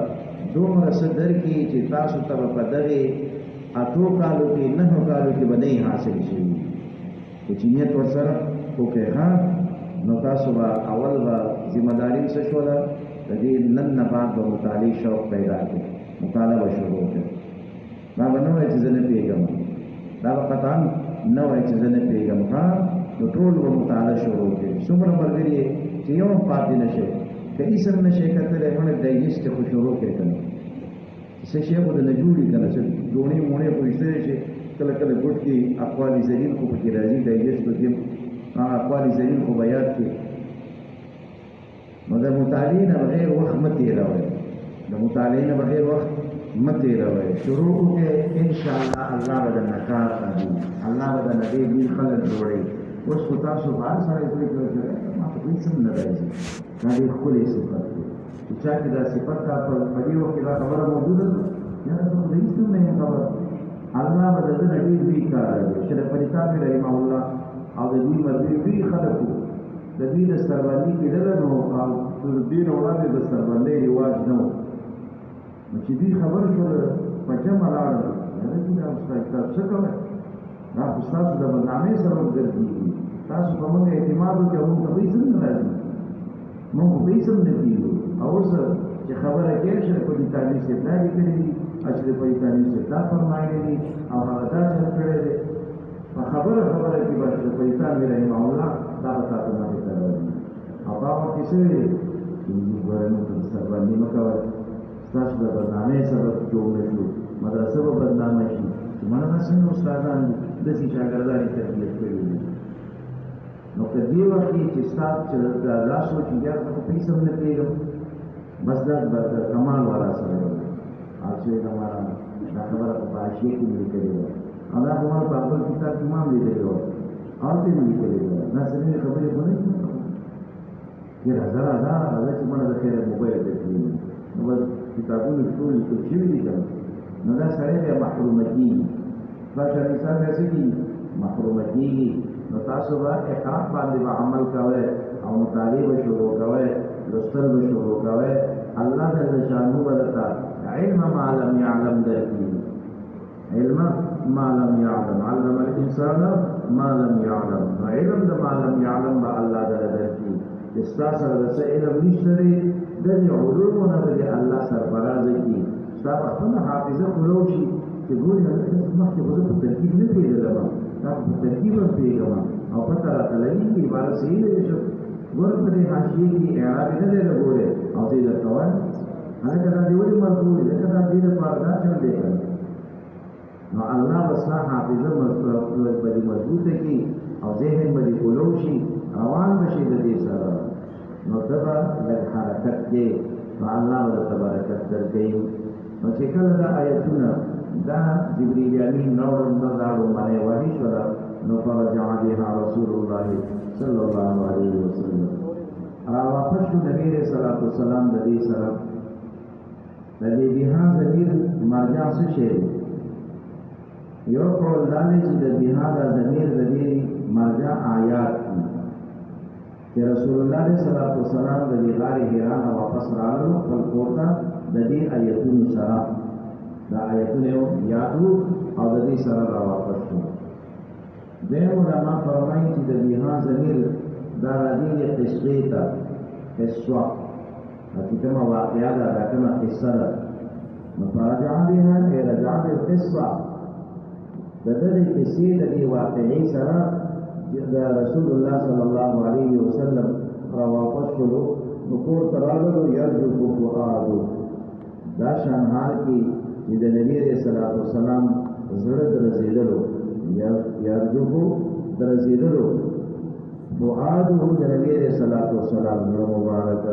دومره څه درکړي چې تاسو ته به په دغې اتو کالو کې 9 کالو کې به نه حاصل شي چې نیت ورسره وکړئ ها نو تاسو به اول به ذمہ داري څه شوله د دې نن نه بعد به مطالعې شوق پیدا کړي مطالعه به شروع کړئ دا به نه وایي چې زه نه پوهېږم دا به قطعا نه وایي چې زه نه پوهېږم ها نو ټول به مطالعه شروع کړي څومره ملګري یې چې یو هم پاتې نه شي که هېڅ هم نه شئ کتلی هغه ډایجسټ خو شروع کړئ که نه څه شی خو د نه جوړي که نه څه دوڼې موڼې خو ایستلی شي کله کله ګوټ کې اقوال زرین خو پکې راځي ډایجسټ پکې هغه اقوال زرین خو به یاد کړي نو د مطالعې نه بغیر وخت مه تېروئ د مطالعې نه بغیر وخت مه تېروئ شروع وکړئ انشاءالله الله به درنه کار کوي الله به درنه ډېر ډېر خلک جوړوي اوس خو تاسو به هر سړی پرېکړه کوي ما ته هېڅ هم نه راځي دا ډېر ښکلی صفت دی چې چا کې دا صفت تا په دې وخت کې دا خبره موجوده ده یاره زه خو د هېڅ هم نه یم خبر الله به د ده نه ډېر لوی کار راځي شریف علي صاحب رحمه الله او د دوی ملګري لوی خلک وو د دوی دستربندي کېدله نو او د دې نه وړاندې دستربندۍ رواج نه و نو چې دوی خبر شول په جمع لاړل یاره دوی دا استاد څه کوئ دا خو ستاسو د بدنامۍ سبب ګرځېږي تاسو په موږ اعتماد وکړئ موږ ته پیسې هم نه راځي موږ خو پیسې هم نه کېږو او اوس چې خبره کېږي شریف علي تانوي صاحب دا لیکلي دي او شریف علي تانوي صاحب دا فرمایلی دي او هغه دا چل کړی دی نو دا خو ستاسو د بدنامۍ سبب ګرځېږي تاسو په موږ اعتماد وکړئ موږ خو پیسې هم نه کېږو او اوس چې خبره کېږي شریف علي تانوي صاحب دا لیکلي دي او هغه دا چل کړی دی خبره کې بشر پیسان می رحمه الله دا تاسو نه کوي او هغه کیسه چې ګورنه د سربندي مکوي تاسو د برنامه سبب جوړ شو مدرسه په برنامه شي چې موږ څنګه استادان د سې شاګردانو تربیت کوي نو کدی وخت چې استاد چې دا لاسو چې بیا په پیسې نه پیږم بس دا کمال والا سره اځه دا مارا دا خبره په پاشي کې لیکلې ده دا کومه په خپل کتاب کې مام لیکلې و او دې لیکلې ده نه سمې خبرې ونه کې راځه چې موږ د خیر موبایل ته نو بس کتابونه ټول لیکل شوي دي نو دا سره بیا محروم کیږي بشر انسان داسې دي محروم کیږي نو تاسو به اقرا باندې به عمل کوئ او مطالعه به شروع کوئ لوستل به شروع کوئ الله جل شانه ورته علم ما لم يعلم درکړي علم ما لم يعلم علم الانسان ما لم يعلم علم د ما لم يعلم به الله جل درکړي استاسو د علم نشته د علومونه به الله سرفراز کی تاسو خپل حافظه خلوشي چې ګوري مخکې په ترکیب نه پیژنم تاسو په ترکیب نه پیژنم او پته راغلی چې عبارت صحیح دی شو ګور په دې حاشیه کې اعراب نه دی لګولې او دې دا کوي هغه دا دی ولې مرګول دې دا دې په اړه څه دی نو الله وسه حافظه مضبوطه کی او ذهن باندې کولوشي روان بشي د دې سره نو دغه لږ حرکت کې الله تبارک درکې نو چې کله دا آیتونه دا جبريل امين نور نظر باندې وحي شو نو فرجع بها رسول الله صلى الله عليه وسلم را واپس شو نبی رسول الله والسلام د دې سره د دې بها ضمیر مرجع څه شي یو قول دا چې د بها د ضمیر د دې مرجع آیات چې رسول الله صلی الله علیه وسلم د دې غار حرا واپس راغلو خپل کوټه د دې آیتونو سره دا آیتونه یادو او د دې سره را واپس شو د علماء فرمایي چې د بها ضمیر دا د دې قصې ته قصه چې کومه واقعیا ده دا کومه قصه ده نو فرجع بها رجع بالقصه د دې قصې د دې واقعي سره د رسول الله صلی الله علیه وسلم را واپس شو نو کور تراغلو یرجو فؤادو دا شان حال کې چې د نبی رسول الله والسلام زړه درزیدلو یرجو درزیدلو فؤادو د نبی رسول الله والسلام زړه مبارک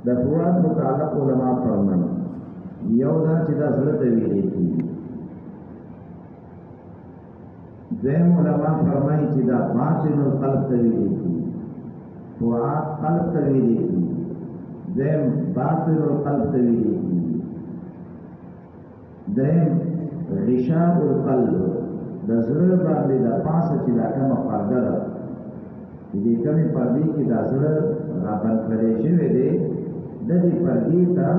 د فؤاد متعلق علما فرمایي یو دا چې دا زړه ته ویلې کیږي دویم علماء فرمائی چې دا باطن القلب تویلی کی فؤاد قلب تویلی کی دویم باطن القلب تویلی کی دریم غشاء القلب د زړه باندې د پاسه چې دا کومه پرده ده چې دې کومې پردې کې دا زړه را بند کړی شوی دی د دې پردې ته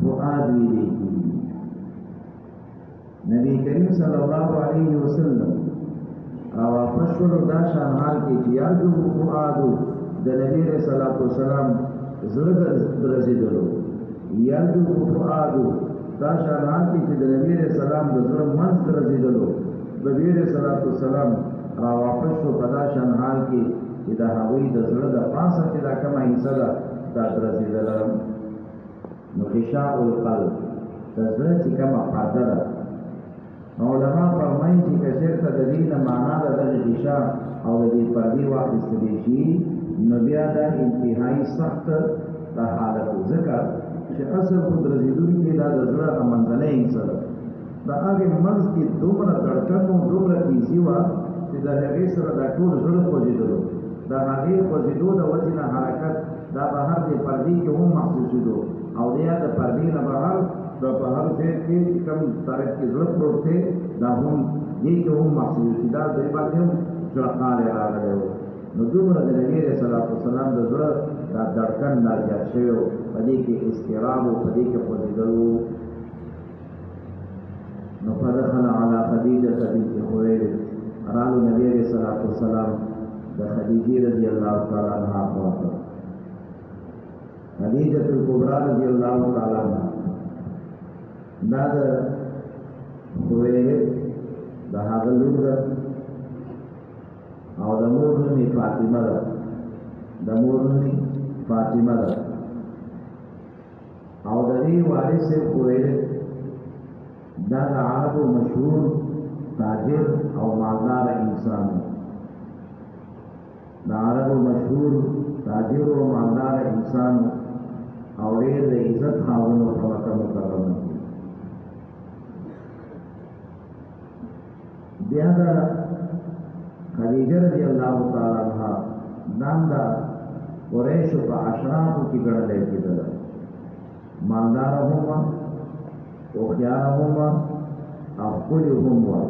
فؤاد ویلی کی نبی کریم صلی الله علیه وسلم او فشل دا شان حال کې چې یادو فؤادو د نبی رسول الله والسلام زړه درزیدلو یادو فؤادو دا شان حال کې چې د نبی رسول الله د زړه من درزیدلو د نبی رسول الله والسلام را واپس شو په دا شان حال کې چې د هغوی د زړه د پاسه چې دا کومه حصہ ده دا درزیدله نو غشاء القلب د زړه چې کومه پرده ده علماء فرمایي چې کچېرته د دې نه معنا د غشاء او د دې پردې واخیستل شي نو بیا دا انتهایی سخت د حالت ذکر چې اصل خود رسیدونکي دا د زړه منځنۍ حصه ده د هغې منځ کې دومره دړکن و دومره تیزي وه چې د هغې سره دا ټول زړه خوځېدلو د هغې خوځېدو د وجې نه حرکت دا بهر د پردې کې هم محسوسېدو او بیا د پردې نه بهر د بهر ځای کې چې کوم طرف کې زړه پروت دی دا هم دې کې هم محسوسېږي دا دې باندې هم زړهقالی راغلی و نو دومره د نبي علیه صلات وسلام د زړه دا دړکن دا زیات شوی و په دې کې اضطراب و په دې کې خوځېدل و نو فدخل علی خدیجة بنت خویلد رالو نبی علیه صلات وسلام د خدیجې رضی الله تعالی عنها خواته خدیجة الکبرى رضی الله تعالی عنها دا د خویلد د هغه لور ده او د مور نوم یې فاطمه ده او د دې وارث صاحب ویل دا د عربو مشهور تاجر او مالدار انسان او ډېر د عزت خاوند په مکه مکرمه کې بیا د خدیجه رضی الله تعالی عنها نام دا قریشو په اشرافو کې ګڼل کېدله مالدار هم وه هوښیار هم وه او ښکلې هم وه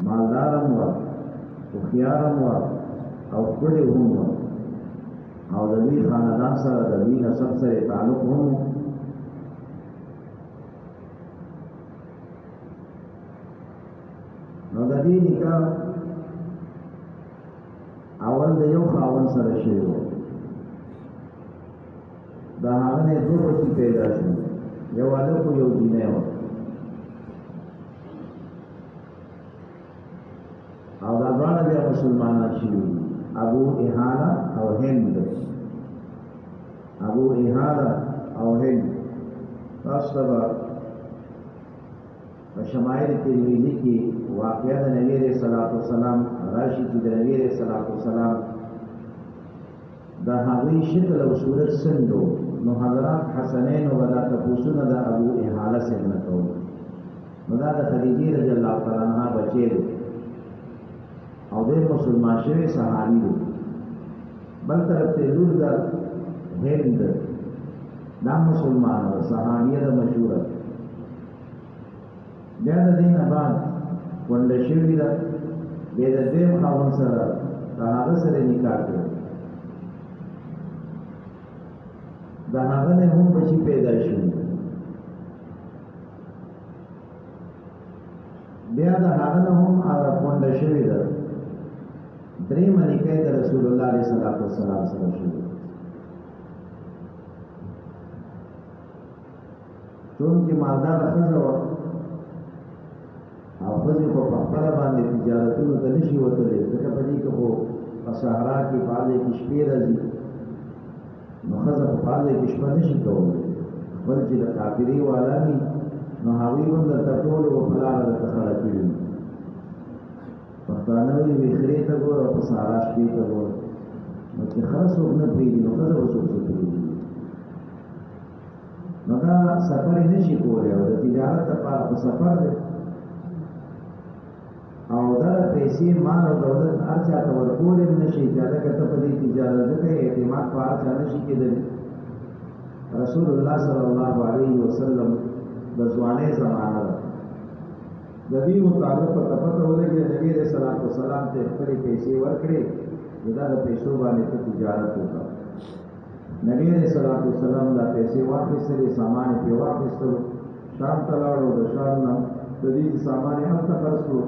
مالدار هم وه هوښیار هم وه او ښکلې هم وه او د دوی خاندان سره د دوی نسب سره تعلق هم و نو د دې نکاح اول د یو خاوند سره شوی و د هغه نه دوه بچي پیدا شو یو هلک و یو جینۍ وه او دا دواړه بیا مسلمانان شوي دي ابو احاله او هند تاسو ته به په شمایل ترمذي کې واقعه د نبی علیه الصلاة والسلام راشي چې د نبی علیه الصلاة والسلام د هغوی شکل او صورت څنګه نو حضرات حسنین او دا تپوسونه د ابو احاله صاحب نه کول نو دا د خدیجې رضی الله تعالی عنها بچی دی او د مسلمان شوی صحابي دی بل طرف ته لور د هند دا مسلمان صحابیه ده مشهوره بیا د دې نه بعد ونډه شوې ده بیا د دې خاوند سره د هغه سره نکاح کړ د هغه نه هم بچي پیدا شو بیا د هغه نه هم ونډه شوې ده درېمه نکاح د رسول الله علیه الصلاة والسلام سره شوې چونکې مالدار ښځه وه او ښځې خو په خپله باندې تجارتونو ته نشي وتلی ځکه په دې کې خو په صحرا کې په هغې کې شپې راځي نو ښځه په هغې کې شپه نشي کولی خپل چې د کافرۍ والا وي نو هغوی به هم درته ټولو به په لاره درته خړه کړي وي پښتانه وایي ویخرې ته ګوره په صحرا شپې ته ګوره نو چې خره څوک نه پرېږدي نو ښځه به څوک پرېږدي نو دا سفر یې نشي کولی او د تجارت لپاره په سفر دی او دا پیسې مال او دولت هر چا ته ورکول هم نشي چې هلکه ته په دې تجارت ځکه اعتماد په هر چا نشي کېدلی رسول الله صلی الله علیه وسلم د ځوانۍ زمانه ده د دې مطابق ورته پته ولګېده نبي علیه الصلاة والسلام ته خپلې پیسې ورکړې چې دا د پیسو باندې ته تجارت وکړه نبی علیه الصلاة والسلام دا پیسې واخیستلې سامان یې پرې واخیستلو شام ته لاړو د شام نه د دې سامان یې هلته خرڅ کړو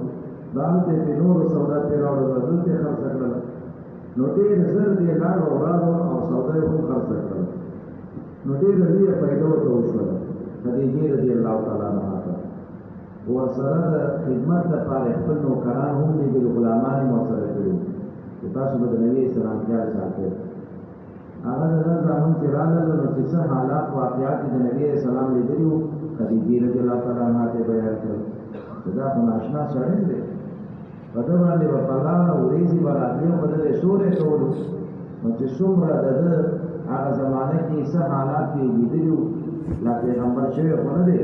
دا هلته یې پرې نورو سودا پرې راوړو دلته یې خرڅه کړله نو ډېر زر دې لاړو ولاړو او سودا یې هم خرڅه کړله نو ډېره لویه فایده ورته وشوله خدیجې رضی الله تعالی عنها ته ورسره د خدمت لپاره خپل نوکران هم لېږلي غلامان یې ورسره کړي چې تاسو به د نبي اسلام خیال ساتئ هغه د زمون چې راغله نو چې څه حالات واقعات د نبی اسلام لیدلي وو خدیجې رضی الله تعالی عنها ته بیان کړل دا خو ناشنا سړی دی په ده باندې به پلان او ورېځې به راتلې او په ده به سورې کولو نو چې څومره د ده هغه زمانه کې څه حالات یې لیدلي وو لا پیغمبر شوی خو نه دی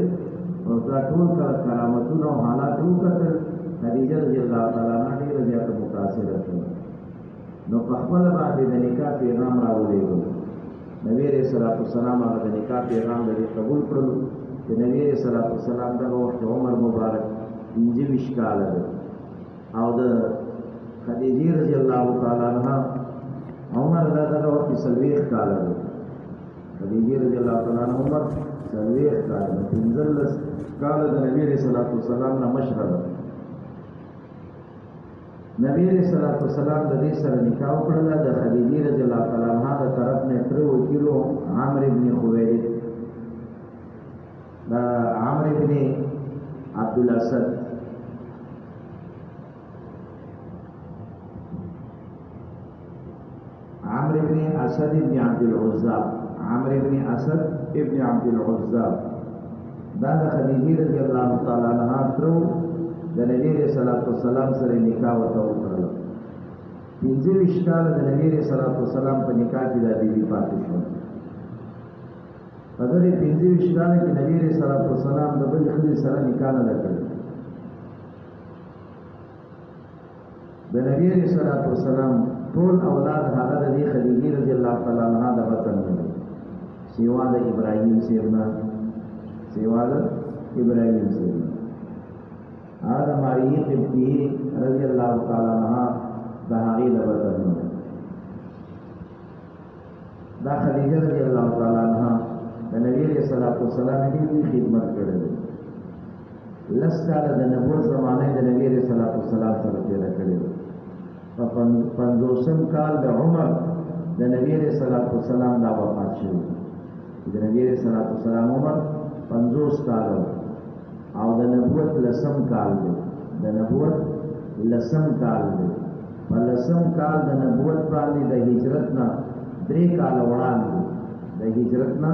او دا ټول کرامتونه او حالات وکتل خدیجه رضی الله تعالی عنها ډېره زیاته متاثره شوه نو په خپله باندې د نکاح پیغام راولېږلو نبي علیه الصلاة والسلام هغه د نکاح پیغام د دې قبول کړلو چې نبي علیه الصلاة والسلام دغه وخت عمر مبارک 25 کاله دی او د خدیجې رضی الله تعالی عنها عمر دغه وخت 40 کاله دی خدیجې رضی الله تعالی عنها عمر 40 کاله دی 15 کاله د نبي علیه الصلاة والسلام نه مشره ده نبی علیہ الصلوۃ والسلام د دې سره نکاح وکړل د خدیجې رضی الله تعالی عنها د طرف نه تر وکیلو عامر ابن خویلد دا عامر ابن عبد الاسد عمرو ابن اسد ابن عبد العزى عمرو ابن اسد ابن عبد العزى دا د خدیجه رضی الله تعالی عنها ترو د نبی رسول الله سلام سره نکاح وکړل 25 کال د نبی رسول الله سلام په نکاح کې د بیبي پاتې شو په دې 25 کال کې نبی رسول الله سلام د بل خدای سره نکاح نه کړ د نبی رسول الله سلام ټول اولاد هغه د خدیجه رضی الله تعالی عنها د وطن نه سیوا د ابراهیم سیبنا سیوا د ابراهیم سیبنا هغه ماری قبطی رضی الله تعالی عنها د هغه د وطن نه دا خدیجه رضی الله تعالی عنها د نبی رسول الله سلام دې خدمت کړې لسکاله د نبوت زمانه د نبی رسول الله سلام سره تیر کړې په 50 کال د عمر د نبی رسول الله سلام دا وفات شو د نبی رسول الله سلام عمر 50 کال او د نبوت لسم کال دی د نبوت لسم کال دی په لسم کال د نبوت باندې د هجرت نه 3 کال وړاندې د هجرت نه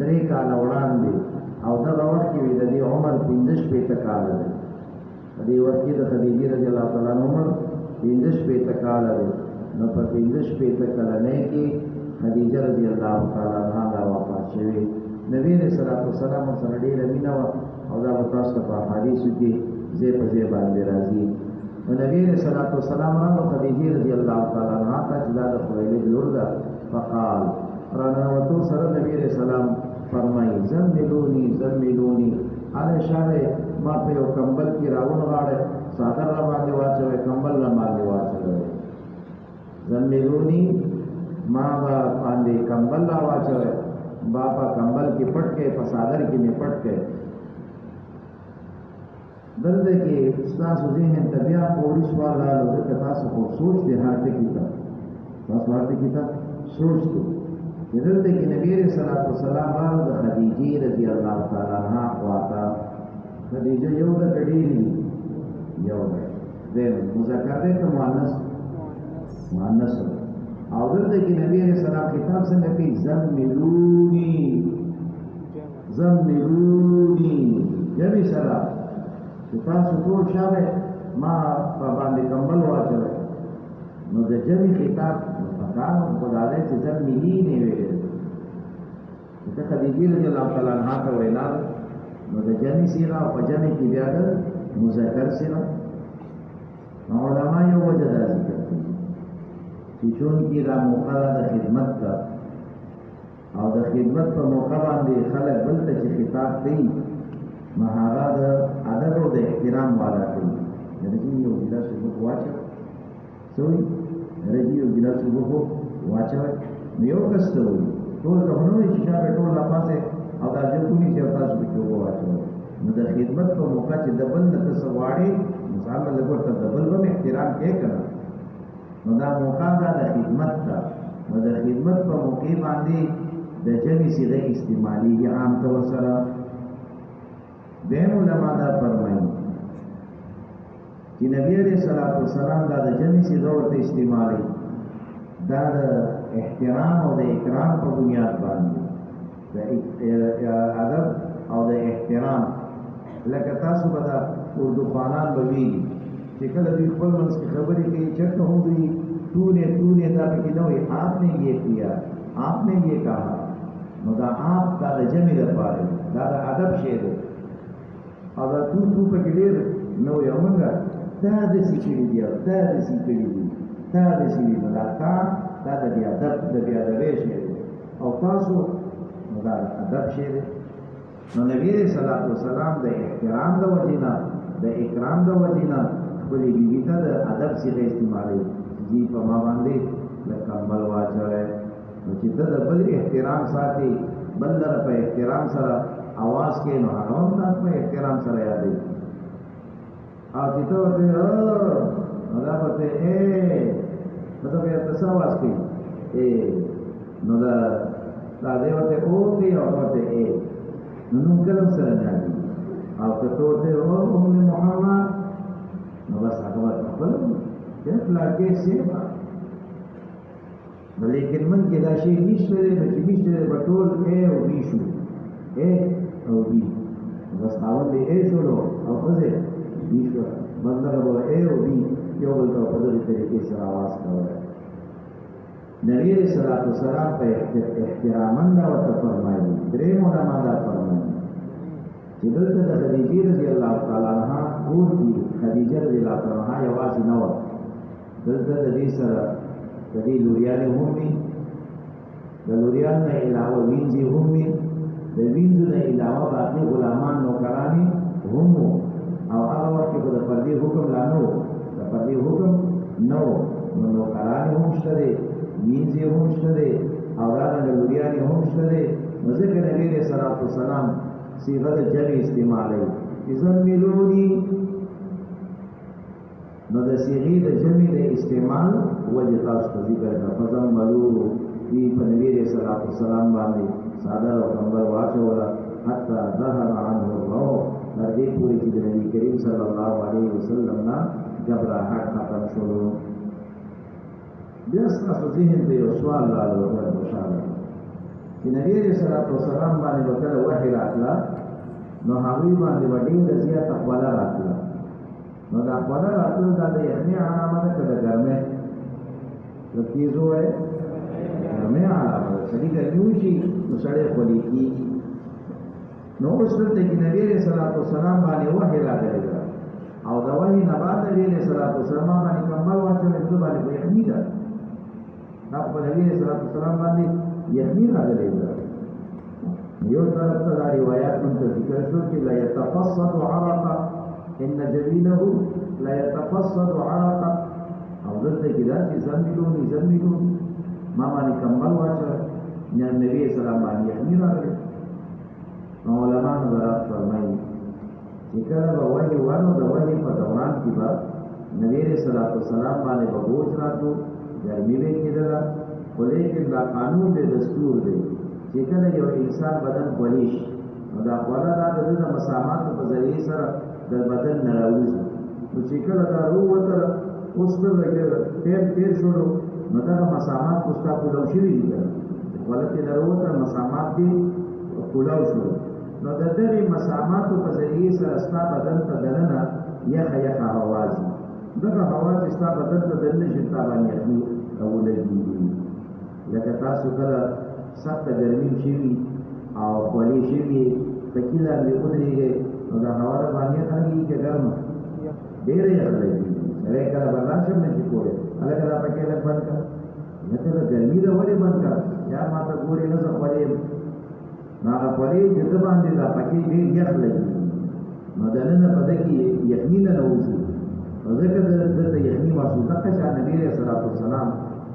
3 کال وړاندې او دا وخت کې د دې عمر 15 کال دی په دې وخت کې د خدیجه رضی الله تعالی عنها عمر 15 کال دی نو په 15 کلنۍ کې خدیجه رضی الله تعالی عنها دا وفات شوه نبی رسول الله سلام سره ډېر مینه او دا تاسو په حدیثو کې زی په زی باندې راځي نو نبی رسول الله سلام راو خدیجه رضی الله تعالی عنها ته چې دا د خویلې لور ده فقال رانا وتو سره نبی رسول الله فرمایي زملونی زملونی علی شاره ما په یو کمبل کې راوړ غاړه صادر را باندې واچوي کمبل را باندې واچوي زملونی ما باندې کمبل را واچوي باپا کمبل کې پټ کې په صادر کې می پټ کې دلته کې تاسو ذهن ته بیا پوری سوال راغلو چې تاسو په سوچ دې هارته کې تاسو هارته کې سوچ دې دلته کې نبی رسول الله سلام راو د خدیجه رضی الله تعالی عنها خواته خدیجه یو د کډیری یو د مذکر دې ته مؤنث او دلته کې نبی رسول الله کتاب څنګه کې زملونی یوه سره تاسو ټول شابه ما په باندې کمبل واچوي نو د جمی خطاب پکانو په داله چې زمینی نه ویل چې خدیجه رضی الله تعالی عنها ته وینا نو د جمی سیرا او جمی کې بیا د مذکر سیرا علماء یو وجه دا ذکر کوي چې چون کې دا موقع د خدمت کا او د خدمت په موقع باندې خلک بل ته چې خطاب کوي مهارا د ادب او د احترام والا کوي یعنی یو ګلاس وګ واچو سوی رجی یو ګلاس وګ واچو یو کس ته وي ټول ته ونه چې شابه ټول لا پاسه او دا چې کومي چې تاسو به وګ واچو نو د خدمت په موقع چې د بل نه تسواړي مثال لګور ته د بل به احترام کې کړه نو دا موقع دا د خدمت دا نو د خدمت په موقع باندې د جمع سیغه استعمالي عام طور سره دین علماء دا فرمایي چې نبی عليه الصلاه والسلام دا د جمع سیغه ورته استعمالي دا د احترام او د اکرام په بنیاد باندې د ادب او د احترام لکه تاسو به دا اردو خوانان به ویلي چې کله دوی خپل منځ کې خبرې کوي چېرته هم دوی تو نے دا پکې نه وایي آپ نے یہ کیا آپ نے یہ کہا نو دا آپ دا د جمع لپاره دا د ادب شی دی او دا تو پکې ډېر نو یو مونږه دا داسې کړي دي او دا داسې کړي دي دا داسې دي نو دا دا د بې ادبۍ شی دی او تاسو نو دا ادب شی دی نو نبی صلی الله علیه وسلم د احترام د وجې نه د اکرام د وجې نه خپلې بیبي ته د ادب صیغه استعمالوي جی په ما باندې د کمبل واچوي نو چې ته د بل احترام ساتي بل لره په احترام سره आवाज کې نو هغه هم تاسو په احترام سره یادوي او چې ته ورته نو دا ورته مطلب یې تاسو आवाज کوي نو دا دې ورته او کې او ورته نو کلم سره یادوي او که ته ورته محمد نو بس هغه خپل چې پلاګې سیما لیکن من کې دا شی نشته دی نو چې نشته دی به ټول اے او بي شو اے او بي بس خاوند دی اے شولو او ښځه بي شوه بس دغه به اے او بي یو بل ته په دغې طریقې سره اواز کولی نبي علیه الصلاة والسلام ته احتراما دا ورته فرمایي درېیم علما دا فرمایي چې دلته د خدیجې رضی الله تعالی عنها کور کې خدیجه رضی الله تعالی عنها یوازې نه وه دلته د دې سره د دې لوریانې هم وي د لوریان نه علاوه وینځې هم وي د وینځو نه علاوه باقي غلامان نوکرانې هم وو او هغه وخت کې خو د پردې حکم لا نه و د پردې حکم نه و نو نوکرانې هم شته دی وینځې هم شته دی او دارنګه لوریانې هم شته دی نو ځکه نبي علیه الصلاة والسلام صيغه د جمع استعمالوي زملوني نو د صيغه د جمع د استعمال وجه تاسو ته ذکر کړه فزملو په نبی رسول الله سلام باندې ساده او کمبل واچولا حتی ظهر عنه الروح تر دې پورې چې د نبی کریم صلی الله علیه وسلم نه غبرهټ ختم شو بیا تاسو ذهن ته یو سوال راغلی او خوشاله چې نبی رسول الله سلام باندې وکړه وحی راتله نو هغوی باندې به ډېره زیاته خوله راتله نو دا خوله راتله دا د یخنۍ علامه ده که د ګرمۍ د تیزو وی ګرمۍ علامه ده سړي ګرمي وشي نو سړی خولې کېږي نو اوس دلته کې نبي علیه صلات وسلام باندې وحی راغلی ده او د وحی نه بعد نبي علیه صلات وسلام باندې کمبل واچولی ده باندې خو یخني ده دا په نبي علیه صلات وسلام باندې یخني راغلی ده یو طرف ته دا روایات من ته ذکر شو چې لا يتفصد عرقا ان جبينه لا يتفصد عرقا او دلته کې دا چې زميلوني ما باندې کمبل واچو نه نبی اسلام باندې یخني راغلی نو علما حضرات فرمایي چې کله به وحي ورنو د وحي په دوران کې به نبی رسول الله سلام باندې به بوج راتلو ګرمي به کېدله خو لیکن دا قانون دی دستور دی چې کله یو انسان بدن خولی شي نو دا خوله دا د ده د مساماتو په ذریعې سره د بدن نه راوځي نو چې کله دا رووتله اوس ته تیر شولو نو دغه مسامات خو ستا کولاو شوي دي که خوله ترې نه راووتله مسامات دې کولاو شول نو د دغې مساماتو په ذریعې سره ستا بدن ته دننه یخه هوا ځي دغه هوا چې ستا بدن ته دننه شي ستا باندې یخني راولګېږي لکه تاسو کله سخت ګرمي شوي او خولې شوي پکې لاندې ودرېږئ نو د هوا د باندې یخه لګېږي که ګرمه ډېره یخه لګېږي سړی کله برداشت هم نشي کولی هلکه دا پکې لږ بند کړه لکه د ګرمي ده ولې بند کړه یا ما ته ګورې نه زه خولې یم نو هغه خولې چې ده باندې دا پکې ډېر یخ لګېږي نو دننه په ده کې یخني نه نوځي نو ځکه دلته یخني محسوس دغه شان نبي علیه الصلاة والسلام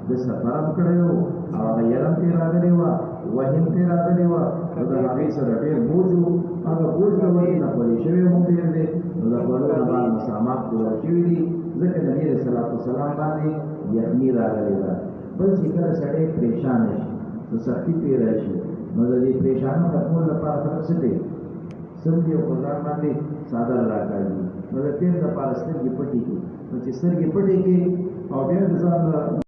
د سفر هم کړی و او هغه یره هم ترې راغلې وه وحي هم ترې راغلې وه نو د هغې سره ډېر بوج و هغه بوج د وحي نه خولې شوی هم ډېر دی نو د خولو نه بعد مسامات پوره شوي دي ځکه نبي علیه الصلاة والسلام باندې یخني راغلې ده بل چې کله سړی پریشانه شي نو سختي پرې راشي نو د دې پریشانو ختمولو لپاره سره څه دی سترګې او په ځان باندې څادر راکاږي نو د تېر لپاره سترګې پټې کړي نو چې سترګې پټې کړي او بیا د ځان